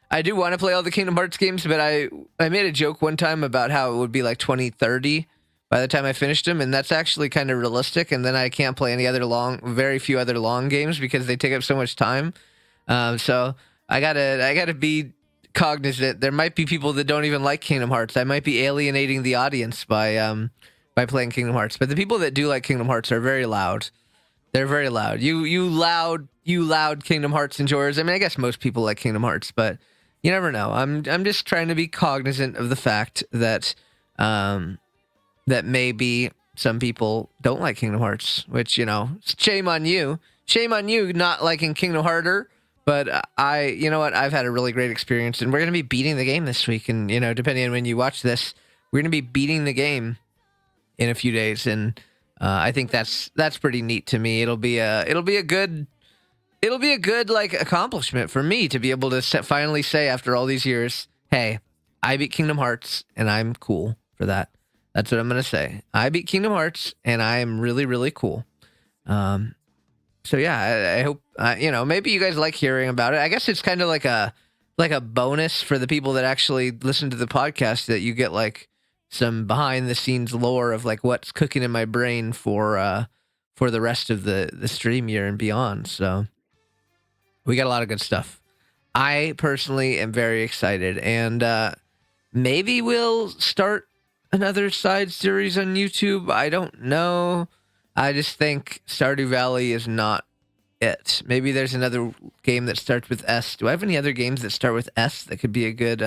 I do want to play all the Kingdom Hearts games, but I made a joke one time about how it would be like 2030 by the time I finished them, and that's actually kind of realistic. And then I can't play very few other long games because they take up so much time. So I gotta be cognizant. There might be people that don't even like Kingdom Hearts. I might be alienating the audience by playing Kingdom Hearts. But the people that do like Kingdom Hearts are very loud. They're very loud. You loud Kingdom Hearts enjoyers. I mean, I guess most people like Kingdom Hearts, but you never know. I'm just trying to be cognizant of the fact that that maybe some people don't like Kingdom Hearts, which, shame on you. Shame on you not liking Kingdom Hearter. But you know what? I've had a really great experience, and we're going to be beating the game this week. And, depending on when you watch this, we're going to be beating the game in a few days. And I think that's pretty neat to me. It'll be a good like accomplishment for me to be able to finally say after all these years, hey, I beat Kingdom Hearts, and I'm cool for that. That's what I'm gonna say. I beat Kingdom Hearts, and I am really, really cool. Um, so yeah, I hope maybe you guys like hearing about it. I guess it's kind of like a bonus for the people that actually listen to the podcast, that you get like some behind the scenes lore of like what's cooking in my brain for the rest of the stream year and beyond. So we got a lot of good stuff. I personally am very excited, and maybe we'll start another side series on YouTube. I don't know. I just think Stardew Valley is not it. Maybe there's another game that starts with S. Do I have any other games that start with S that could be a good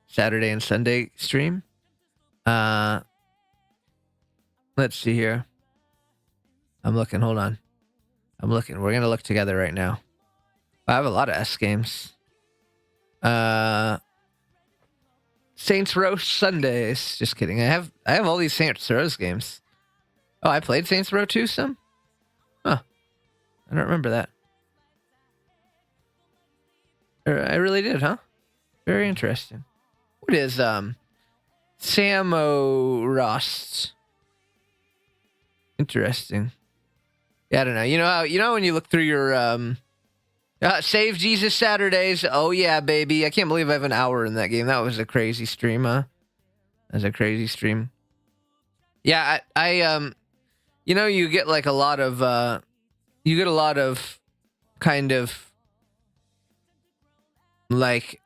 Saturday and Sunday stream? Let's see here. I'm looking. Hold on. I'm looking. We're gonna look together right now. I have a lot of S games. Saints Row Sundays. Just kidding. I have all these Saints Row games. Oh, I played Saints Row 2 some? Huh. I don't remember that. I really did, huh? Very interesting. What is Samorost? Interesting. Yeah, I don't know. You know when you look through your Save Jesus Saturdays. Oh yeah, baby. I can't believe I have an hour in that game. That was a crazy stream, huh? That was a crazy stream. Yeah, I you get like a lot of kind of like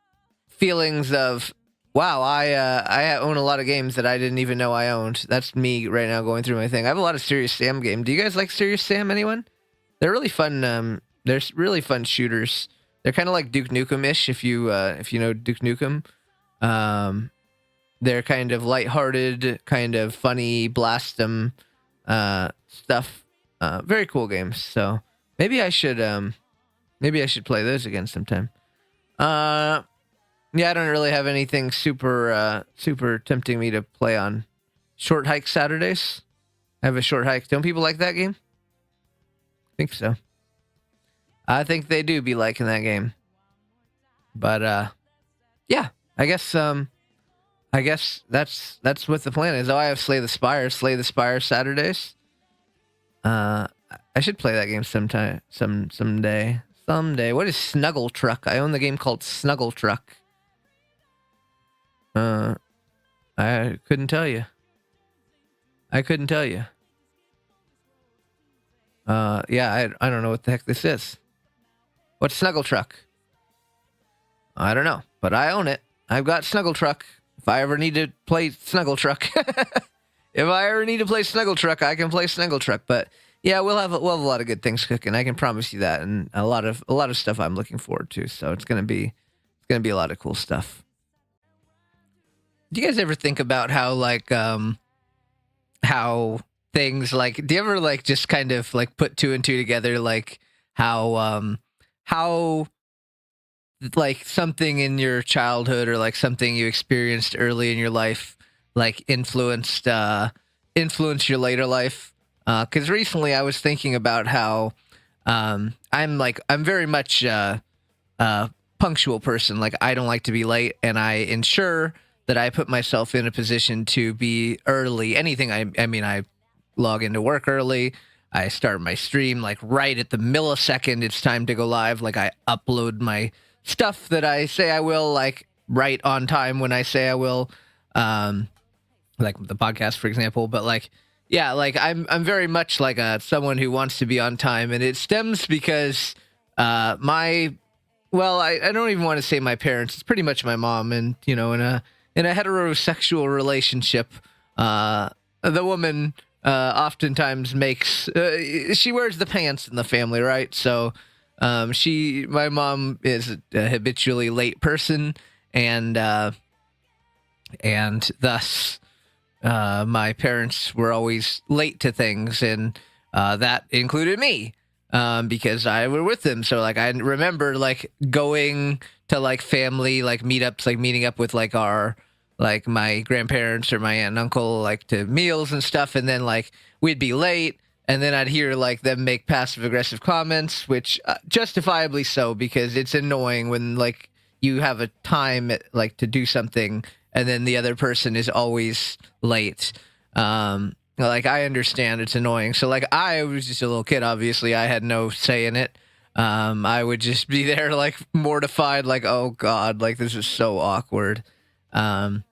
feelings of, wow, I own a lot of games that I didn't even know I owned. That's me right now going through my thing. I have a lot of Serious Sam games. Do you guys like Serious Sam, anyone? They're really fun. They're really fun shooters. They're kind of like Duke Nukem-ish, if you know Duke Nukem. They're kind of lighthearted, kind of funny, blast 'em stuff. Very cool games. So maybe I should play those again sometime. Yeah, I don't really have anything super tempting me to play on Short Hike Saturdays. I have a short hike. Don't people like that game? I think so. I think they do be liking that game. But yeah, I guess that's what the plan is. Oh, I have Slay the Spire Saturdays. I should play that game sometime, someday. What is Snuggle Truck? I own the game called Snuggle Truck. I couldn't tell you. Yeah, I don't know what the heck this is. What's Snuggle Truck? I don't know, but I own it. I've got Snuggle Truck. If I ever need to play Snuggle Truck, I can play Snuggle Truck. But yeah, we'll have a lot of good things cooking. I can promise you that, and a lot of stuff I'm looking forward to. So it's gonna be a lot of cool stuff. Do you guys ever think about how how things like? Do you ever like just kind of like put two and two together, like how like something in your childhood or like something you experienced early in your life like influenced your later life? Because recently I was thinking about how I'm very much a punctual person. Like, I don't like to be late, and I ensure that I put myself in a position to be early. Anything I log into work early. I start my stream like right at the millisecond it's time to go live. Like, I upload my stuff that I say I will, like right on time when I say I will. Like the podcast, for example. But like, yeah, like I'm very much like someone who wants to be on time, and it stems because I don't even want to say my parents. It's pretty much my mom, and in a heterosexual relationship, the woman oftentimes makes she wears the pants in the family, right? So my mom is a habitually late person, and thus my parents were always late to things, and that included me because I were with them. So like I remember like going to like family like meetups, like meeting up with like my grandparents or my aunt and uncle like to meals and stuff, and then like we'd be late, and then I'd hear like them make passive aggressive comments, which justifiably so, because it's annoying when like you have a time like to do something and then the other person is always late. Like, I understand it's annoying. So, like, I was just a little kid, obviously. I had no say in it. I would just be there, like, mortified, like, oh, God, like, this is so awkward. And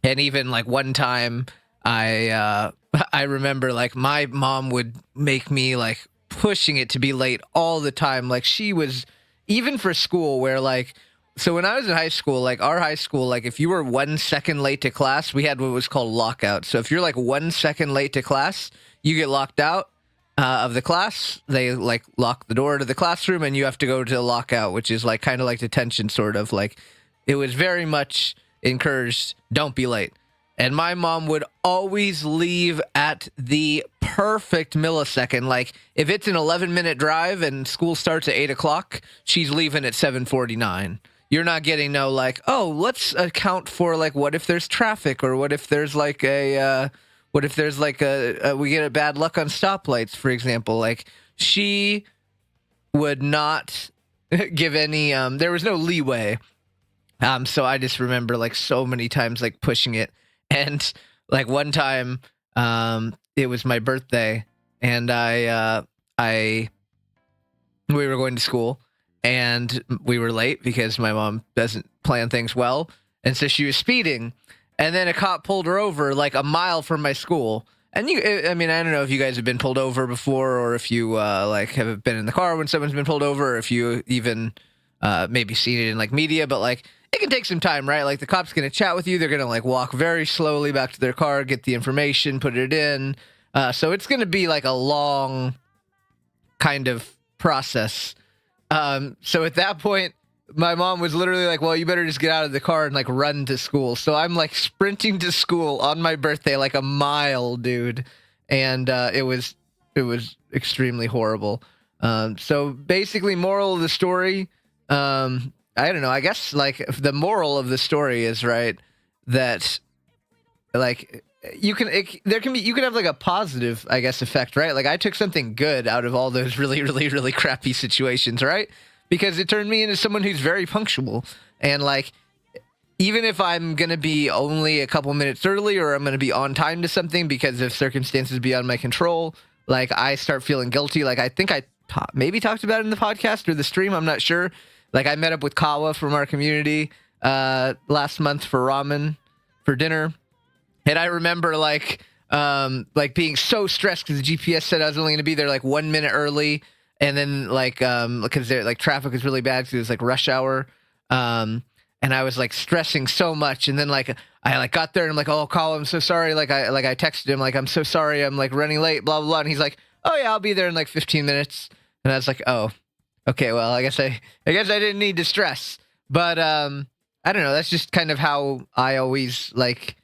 even, like, one time, I remember, like, my mom would make me, like, pushing it to be late all the time. Like, she was, even for school, where, like, so when I was in high school, like our high school, like if you were 1 second late to class, we had what was called lockout. So if you're like 1 second late to class, you get locked out of the class. They like lock the door to the classroom and you have to go to lockout, which is like kind of like detention, sort of. Like it was very much encouraged, don't be late. And my mom would always leave at the perfect millisecond. Like if it's an 11-minute drive and school starts at 8 o'clock, she's leaving at 7:49. You're not getting no like, oh, let's account for like what if there's traffic, or what if there's like a we get a bad luck on stoplights, for example. Like she would not give any there was no leeway. So I just remember like so many times like pushing it. And like one time it was my birthday and we were going to school. And we were late because my mom doesn't plan things well. And so she was speeding. And then a cop pulled her over like a mile from my school. And I mean, I don't know if you guys have been pulled over before, or if you like have been in the car when someone's been pulled over, or if you even maybe seen it in like media. But like it can take some time, right? Like the cop's going to chat with you. They're going to like walk very slowly back to their car, get the information, put it in. So it's going to be like a long kind of process. So at that point, my mom was literally like, well, you better just get out of the car and like run to school. So I'm like sprinting to school on my birthday, like a mile, dude. And it was extremely horrible. So basically, moral of the story, I don't know. I guess like the moral of the story is, right, that like you can have like a positive, I guess, effect, right? Like I took something good out of all those really, really, really crappy situations, right? Because it turned me into someone who's very punctual. And like, even if I'm going to be only a couple minutes early, or I'm going to be on time to something because of circumstances beyond my control, like I start feeling guilty. Like I think I maybe talked about it in the podcast or the stream. I'm not sure. Like I met up with Kawa from our community last month for ramen for dinner. And I remember like being so stressed because the GPS said I was only going to be there like 1 minute early, and then like because like traffic was really bad because it was like rush hour, and I was like stressing so much. And then like I like got there and I'm like, oh, Call, I'm so sorry. Like I texted him like, I'm so sorry, I'm like running late, blah blah blah. And he's like, oh yeah, I'll be there in like 15 minutes. And I was like, oh, okay, well I guess I didn't need to stress. But I don't know. That's just kind of how I always like.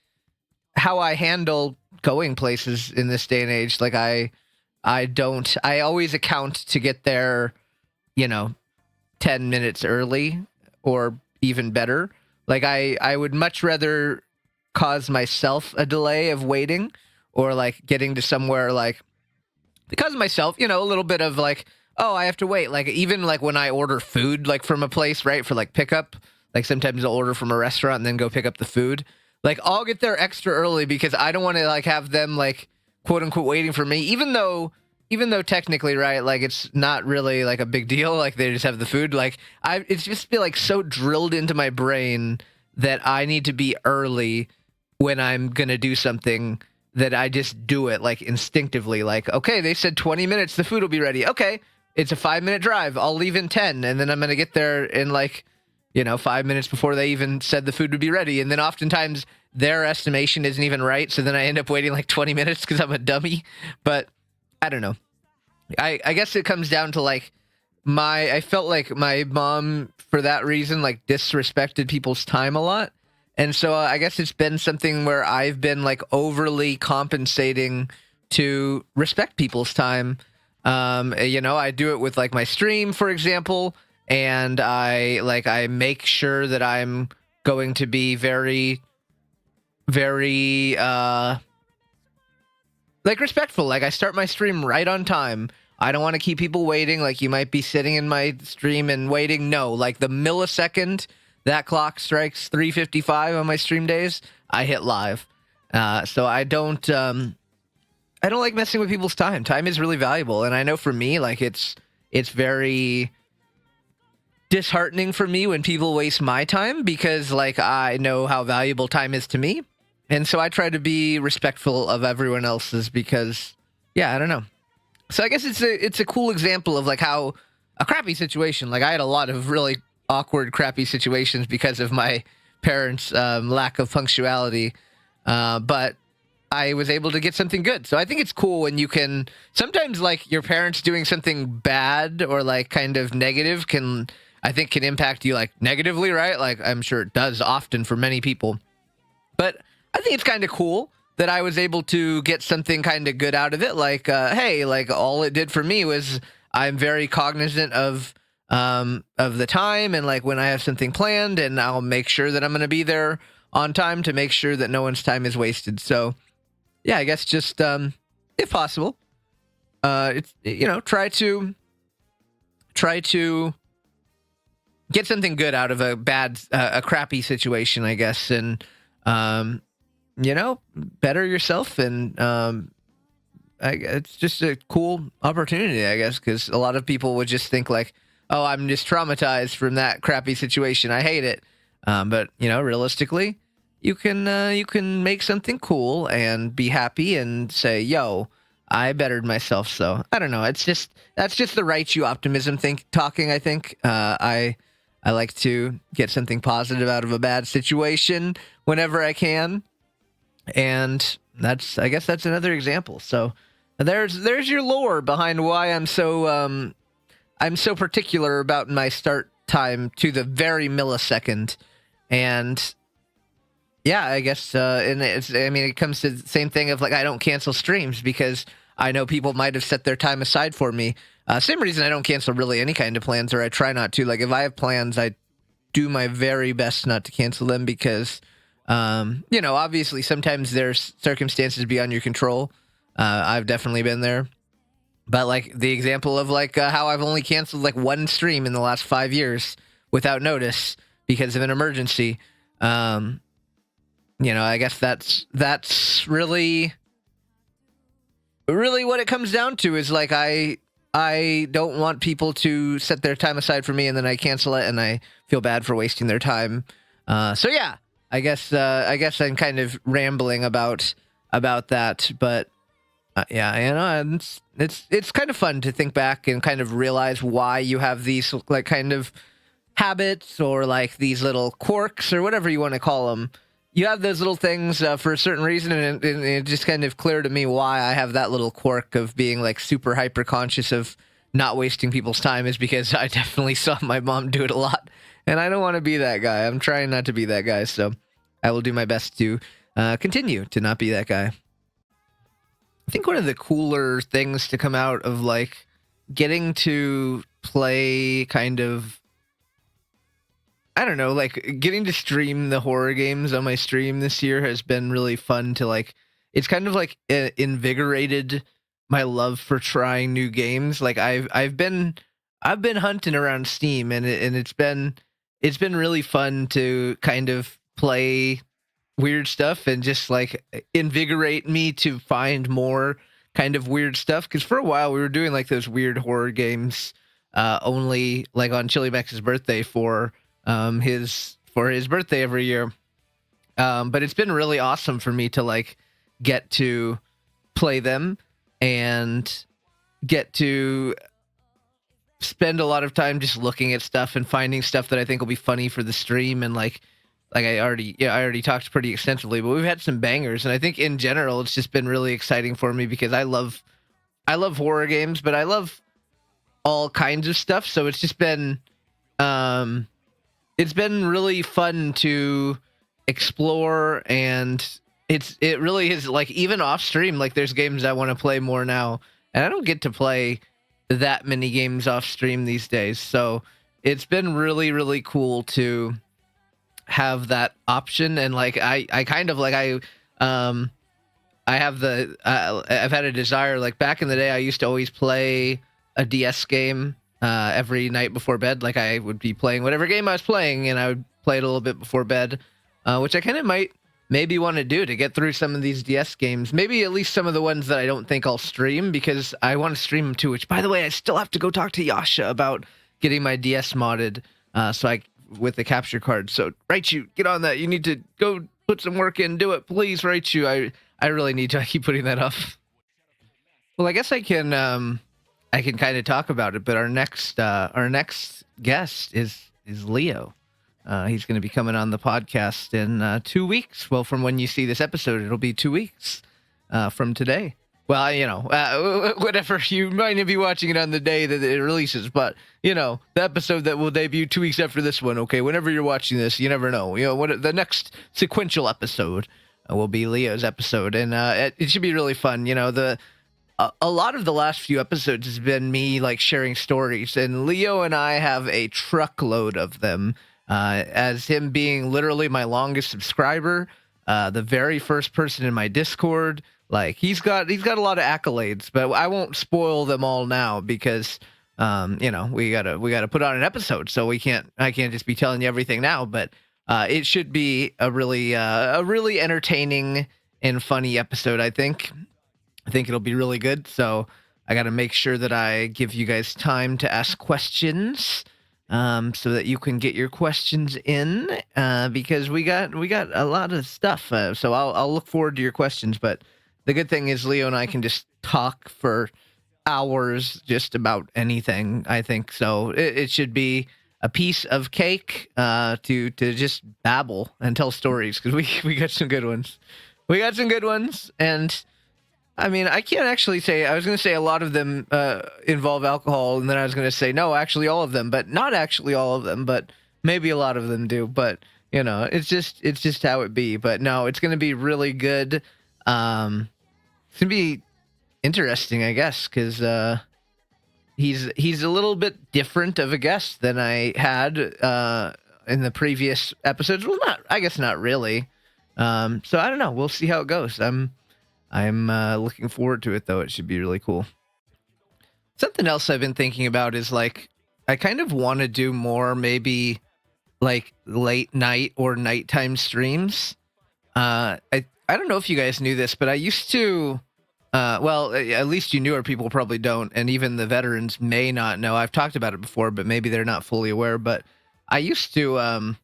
How I handle going places in this day and age. Like I always account to get there, 10 minutes early or even better. Like I would much rather cause myself a delay of waiting, or like getting to somewhere like because of myself, a little bit of like, oh, I have to wait. Like even like when I order food, like from a place, right, for like pickup, like sometimes I'll order from a restaurant and then go pick up the food. Like, I'll get there extra early because I don't want to, like, have them, like, quote-unquote waiting for me, even though technically, right, like, it's not really, like, a big deal. Like, they just have the food. Like, it's just been, like, so drilled into my brain that I need to be early when I'm going to do something that I just do it, like, instinctively. Like, okay, they said 20 minutes, the food will be ready. Okay, it's a 5-minute drive. I'll leave in 10, and then I'm going to get there in, like, 5 minutes before they even said the food would be ready. And then oftentimes their estimation isn't even right. So then I end up waiting like 20 minutes because I'm a dummy. But I don't know. I guess it comes down to like I felt like my mom, for that reason, like disrespected people's time a lot. And so I guess it's been something where I've been like overly compensating to respect people's time. I do it with like my stream, for example. And I make sure that I'm going to be very, very, like respectful. Like I start my stream right on time. I don't want to keep people waiting. Like you might be sitting in my stream and waiting. No, like the millisecond that clock strikes 3:55 on my stream days, I hit live. So I don't like messing with people's time. Time is really valuable, and I know for me, like it's very disheartening for me when people waste my time, because like I know how valuable time is to me, and so I try to be respectful of everyone else's, because yeah, I don't know. So I guess it's a cool example of like how a crappy situation. Like I had a lot of really awkward, crappy situations because of my parents' lack of punctuality, but I was able to get something good. So I think it's cool when you can sometimes, like, your parents doing something bad or like kind of negative can, I think, can impact you like negatively, right? Like I'm sure it does often for many people. But I think it's kind of cool that I was able to get something kind of good out of it. Like, hey, like all it did for me was I'm very cognizant of the time, and like when I have something planned, and I'll make sure that I'm going to be there on time to make sure that no one's time is wasted. So yeah, I guess just if possible, it's, you know, try to get something good out of a crappy situation, I guess, and you know, better yourself, and it's just a cool opportunity, I guess, because a lot of people would just think like, oh, I'm just traumatized from that crappy situation, I hate it, but you know, realistically, you can make something cool and be happy and say, yo, I bettered myself. So I don't know, it's just, that's just the right you optimism talking, I think. I like to get something positive out of a bad situation whenever I can, and I guess that's another example. So there's your lore behind why I'm so particular about my start time to the very millisecond. And yeah, I guess and I mean, it comes to the same thing of like, I don't cancel streams because I know people might have set their time aside for me. Same reason I don't cancel really any kind of plans, or I try not to. Like if I have plans, I do my very best not to cancel them, because you know, obviously sometimes there's circumstances beyond your control. I've definitely been there. But like the example of like how I've only canceled like one stream in the last 5 years without notice because of an emergency. You know, I guess that's really what it comes down to, is like I don't want people to set their time aside for me and then I cancel it and I feel bad for wasting their time. So yeah, I guess I'm kind of rambling about that, but yeah, you know, and it's kind of fun to think back and kind of realize why you have these like kind of habits, or like these little quirks, or whatever you want to call them. You have those little things for a certain reason, and it just kind of clear to me why I have that little quirk of being like super hyper conscious of not wasting people's time, is because I definitely saw my mom do it a lot, and I don't want to be that guy. I'm trying not to be that guy, so I will do my best to continue to not be that guy. I think one of the cooler things to come out of like getting to play kind of, I don't know, like getting to stream the horror games on my stream this year has been really fun to like, it's kind of like invigorated my love for trying new games. Like I've been hunting around Steam, and it's been really fun to kind of play weird stuff and just like invigorate me to find more kind of weird stuff. Because for a while we were doing like those weird horror games only like on Chili Max's birthday for his birthday every year. But it's been really awesome for me to like get to play them and get to spend a lot of time just looking at stuff and finding stuff that I think will be funny for the stream. And like I already talked pretty extensively, but we've had some bangers, and I think in general it's just been really exciting for me because I love horror games, but I love all kinds of stuff. So it's just been it's been really fun to explore, and it really is like, even off stream, like there's games I want to play more now, and I don't get to play that many games off stream these days. So it's been really, really cool to have that option. And like I kind of like I have the I've had a desire, like back in the day I used to always play a DS game every night before bed. Like I would be playing whatever game I was playing, and I would play it a little bit before bed, which I kind of might maybe want to do to get through some of these DS games. Maybe at least some of the ones that I don't think I'll stream, because I want to stream them too, which, by the way, I still have to go talk to Yasha about getting my DS modded with the capture card. So, Raichu, get on that. You need to go put some work in. Do it, please, Raichu. I really need to. I keep putting that off. Well, I guess I can kind of talk about it, but our next guest is Leo. He's going to be coming on the podcast in 2 weeks. Well, from when you see this episode, it'll be 2 weeks from today. Well, whatever, you might be watching it on the day that it releases, but, the episode that will debut 2 weeks after this one, okay, whenever you're watching this, you never know. The next sequential episode will be Leo's episode, and it should be really fun. A lot of the last few episodes has been me, sharing stories, and Leo and I have a truckload of them, as him being literally my longest subscriber, the very first person in my Discord. He's got a lot of accolades, but I won't spoil them all now because, we gotta put on an episode, so I can't just be telling you everything now, but it should be a really entertaining and funny episode, I think. I think it'll be really good, so I got to make sure that I give you guys time to ask questions, so that you can get your questions in, because we got a lot of stuff. So I'll look forward to your questions. But the good thing is Leo and I can just talk for hours, just about anything, I think. So it should be a piece of cake to just babble and tell stories, because we got some good ones. We got some good ones, and I mean, I can't actually say. I was going to say a lot of them involve alcohol, and then I was going to say no, actually all of them, but not actually all of them, but maybe a lot of them do. But it's just how it be. But no, it's going to be really good. It's going to be interesting, I guess, because he's a little bit different of a guest than I had in the previous episodes. Well, not really. So I don't know. We'll see how it goes. I'm looking forward to it, though. It should be really cool. Something else I've been thinking about is I kind of want to do more, maybe late night or nighttime streams. I don't know if you guys knew this, but I used to, well, at least you knew, or people probably don't, and even the veterans may not know. I've talked about it before, but maybe they're not fully aware. But I used to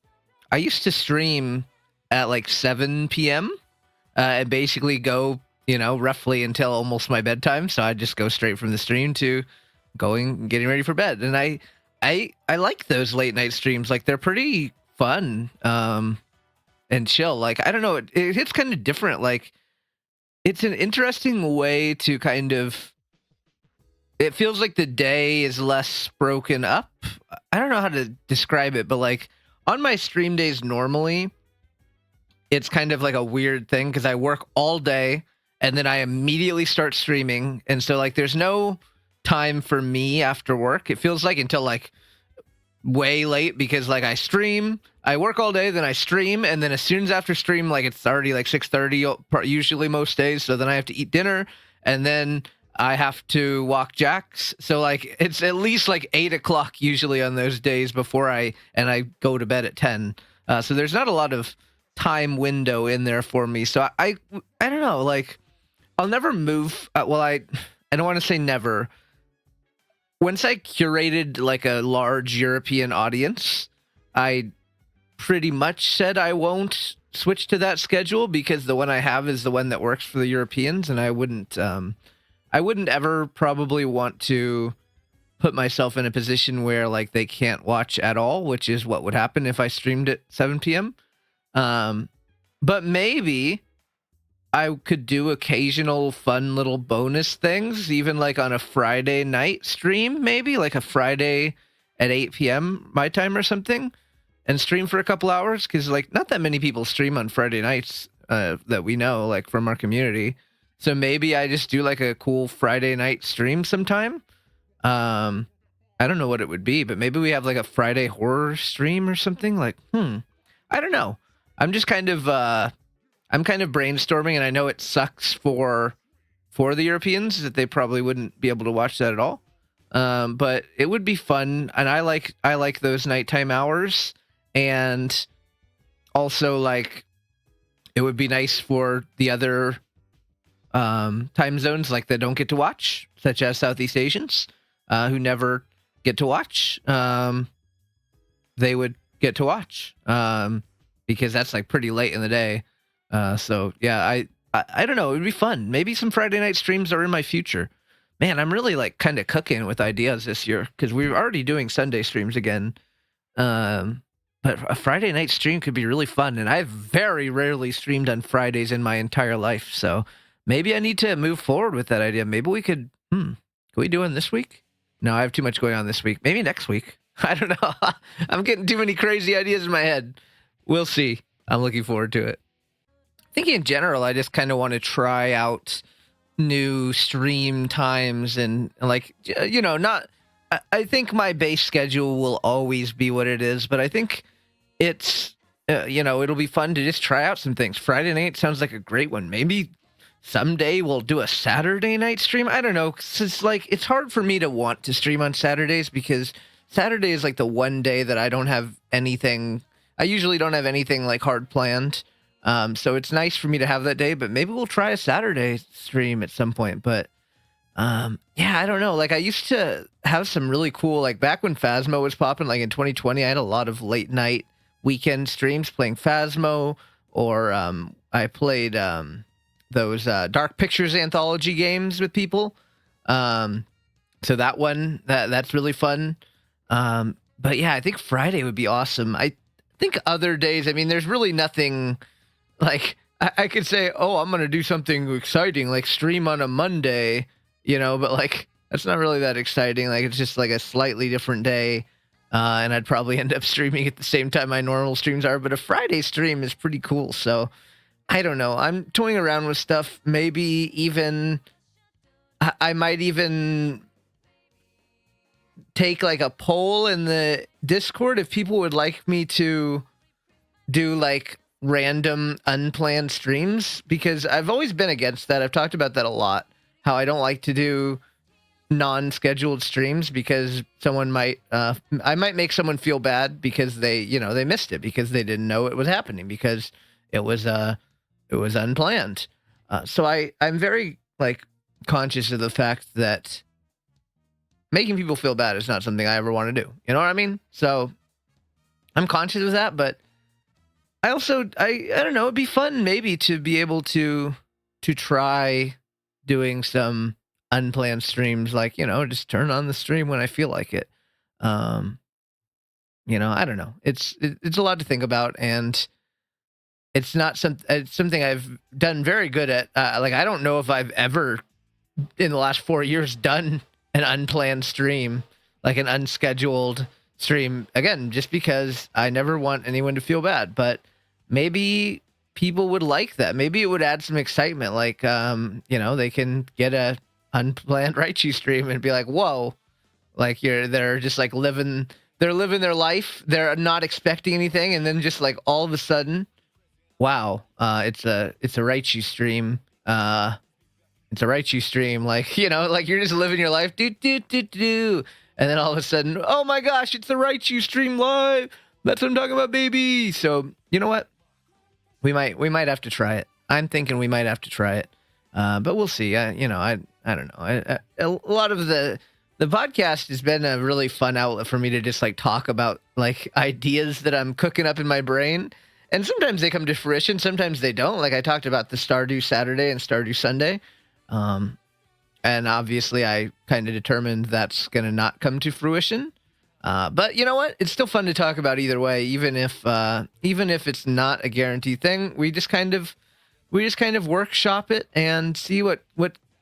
stream at 7 p.m. And basically go, roughly until almost my bedtime. So I'd just go straight from the stream to getting ready for bed. And I like those late night streams. They're pretty fun, and chill. I don't know, it hits kind of different. It's an interesting way to kind of, it feels like the day is less broken up. I don't know how to describe it, but on my stream days normally, it's kind of a weird thing because I work all day and then I immediately start streaming. And so there's no time for me after work. It feels until way late, because I stream, I work all day, then I stream, and then as soon as after stream, it's already 6:30 usually most days. So then I have to eat dinner, and then I have to walk Jacks. So it's at least 8 o'clock usually on those days before I go to bed at 10. So there's not a lot of time window in there for me. So I don't know, I'll never move. Well, I don't want to say never. Once I curated a large European audience, I pretty much said I won't switch to that schedule, because the one I have is the one that works for the Europeans, and I wouldn't ever probably want to put myself in a position where they can't watch at all, which is what would happen if I streamed at 7 p.m. But maybe I could do occasional fun little bonus things, even on a Friday night stream, maybe a Friday at 8 p.m. my time or something, and stream for a couple hours. Because not that many people stream on Friday nights that we know, from our community. So maybe I just do a cool Friday night stream sometime. I don't know what it would be, but maybe we have a Friday horror stream or something. I don't know. I'm just kind of brainstorming, and I know it sucks for the Europeans that they probably wouldn't be able to watch that at all. But it would be fun, and I like those nighttime hours. And also, like, it would be nice for the other time zones, like, that don't get to watch, such as Southeast Asians, who never get to watch. They would get to watch, because that's like pretty late in the day. So yeah, I don't know. It would be fun. Maybe some Friday night streams are in my future. Man, I'm really like kind of cooking with ideas this year because we're already doing Sunday streams again. But a Friday night stream could be really fun, and I've very rarely streamed on Fridays in my entire life. So maybe I need to move forward with that idea. Maybe we could. Can we do it this week? No, I have too much going on this week. Maybe next week. I don't know. I'm getting too many crazy ideas in my head. We'll see. I'm looking forward to it. I think in general, I just kind of want to try out new stream times and like, not. I think my base schedule will always be what it is, but I think it's, it'll be fun to just try out some things. Friday night sounds like a great one. Maybe someday we'll do a Saturday night stream. I don't know. 'Cause it's like, it's hard for me to want to stream on Saturdays because Saturday is like the one day that I don't have anything. I usually don't have anything like hard planned. So it's nice for me to have that day, but maybe we'll try a Saturday stream at some point. But yeah, I don't know. Like I used to have some really cool, like back when Phasmo was popping, like in 2020, I had a lot of late night weekend streams playing Phasmo, or I played those Dark Pictures anthology games with people. So that one, that's really fun. But yeah, I think Friday would be awesome. I think other days, I mean, there's really nothing like I could say, oh, I'm going to do something exciting, like stream on a Monday, but like that's not really that exciting. Like it's just like a slightly different day. And I'd probably end up streaming at the same time my normal streams are. But a Friday stream is pretty cool. So I don't know. I'm toying around with stuff. Maybe even I might even take like a poll in the Discord if people would like me to do like random unplanned streams, because I've always been against that. I've talked about that a lot, how I don't like to do non-scheduled streams because someone might I might make someone feel bad because they missed it because they didn't know it was happening because it was unplanned. So I'm very like conscious of the fact that making people feel bad is not something I ever want to do. You know what I mean? So I'm conscious of that, but I also, I don't know, it'd be fun maybe to be able to try doing some unplanned streams, like, just turn on the stream when I feel like it. I don't know. It's a lot to think about, and it's something I've done very good at. Like, I don't know if I've ever in the last 4 years done an unplanned stream, like an unscheduled stream, again, just because I never want anyone to feel bad. But maybe people would like that. Maybe it would add some excitement. Like, they can get a unplanned Raichu stream and be like, whoa, like they're just like living their life. They're not expecting anything. And then just like all of a sudden, wow, it's a Raichu stream. It's a Raichu stream. Like, like you're just living your life. Do. And then all of a sudden, oh my gosh, it's the Raichu stream live. That's what I'm talking about, baby. So you know what? We might have to try it. I'm thinking we might have to try it. But we'll see. I don't know. A lot of the podcast has been a really fun outlet for me to just like talk about like ideas that I'm cooking up in my brain. And sometimes they come to fruition. Sometimes they don't. Like I talked about the Stardew Saturday and Stardew Sunday. And obviously I kind of determined that's going to not come to fruition. But you know what? It's still fun to talk about either way, even if it's not a guaranteed thing. We just kind of workshop it and see what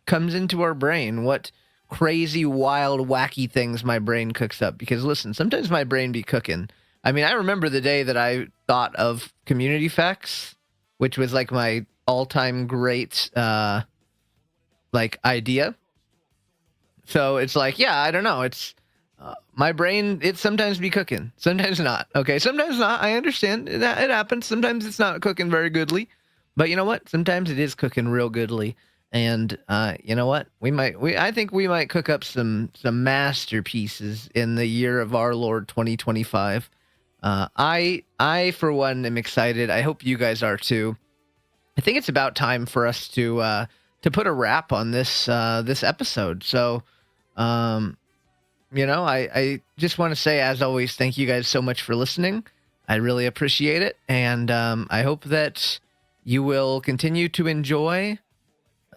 comes into our brain, what crazy, wild, wacky things my brain cooks up. Because listen, sometimes my brain be cooking. I mean, I remember the day that I thought of community facts, which was like my all-time great like idea. So it's like, yeah, I don't know. It's my brain. It sometimes be cooking, sometimes not. Okay, sometimes not. I understand that it happens. Sometimes it's not cooking very goodly, but you know what? Sometimes it is cooking real goodly. And you know what? I think we might cook up some masterpieces in the year of our Lord 2025. I for one am excited. I hope you guys are too. I think it's about time for us to put a wrap on this episode. So, um, I just want to say, as always, thank you guys so much for listening. I really appreciate it, and I hope that you will continue to enjoy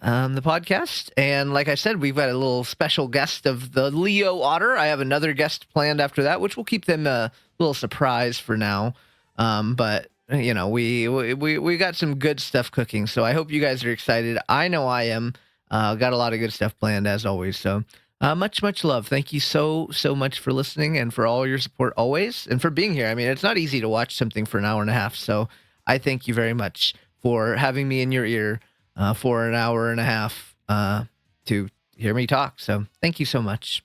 the podcast. And like I said, we've got a little special guest of the Leo Otter. I have another guest planned after that, which will keep them a little surprise for now. But we got some good stuff cooking, so I hope you guys are excited. I know I am. Got a lot of good stuff planned as always. So much love. Thank you so much for listening and for all your support always, and for being here. I mean, it's not easy to watch something for an hour and a half, so I thank you very much for having me in your ear for an hour and a half to hear me talk. So thank you so much.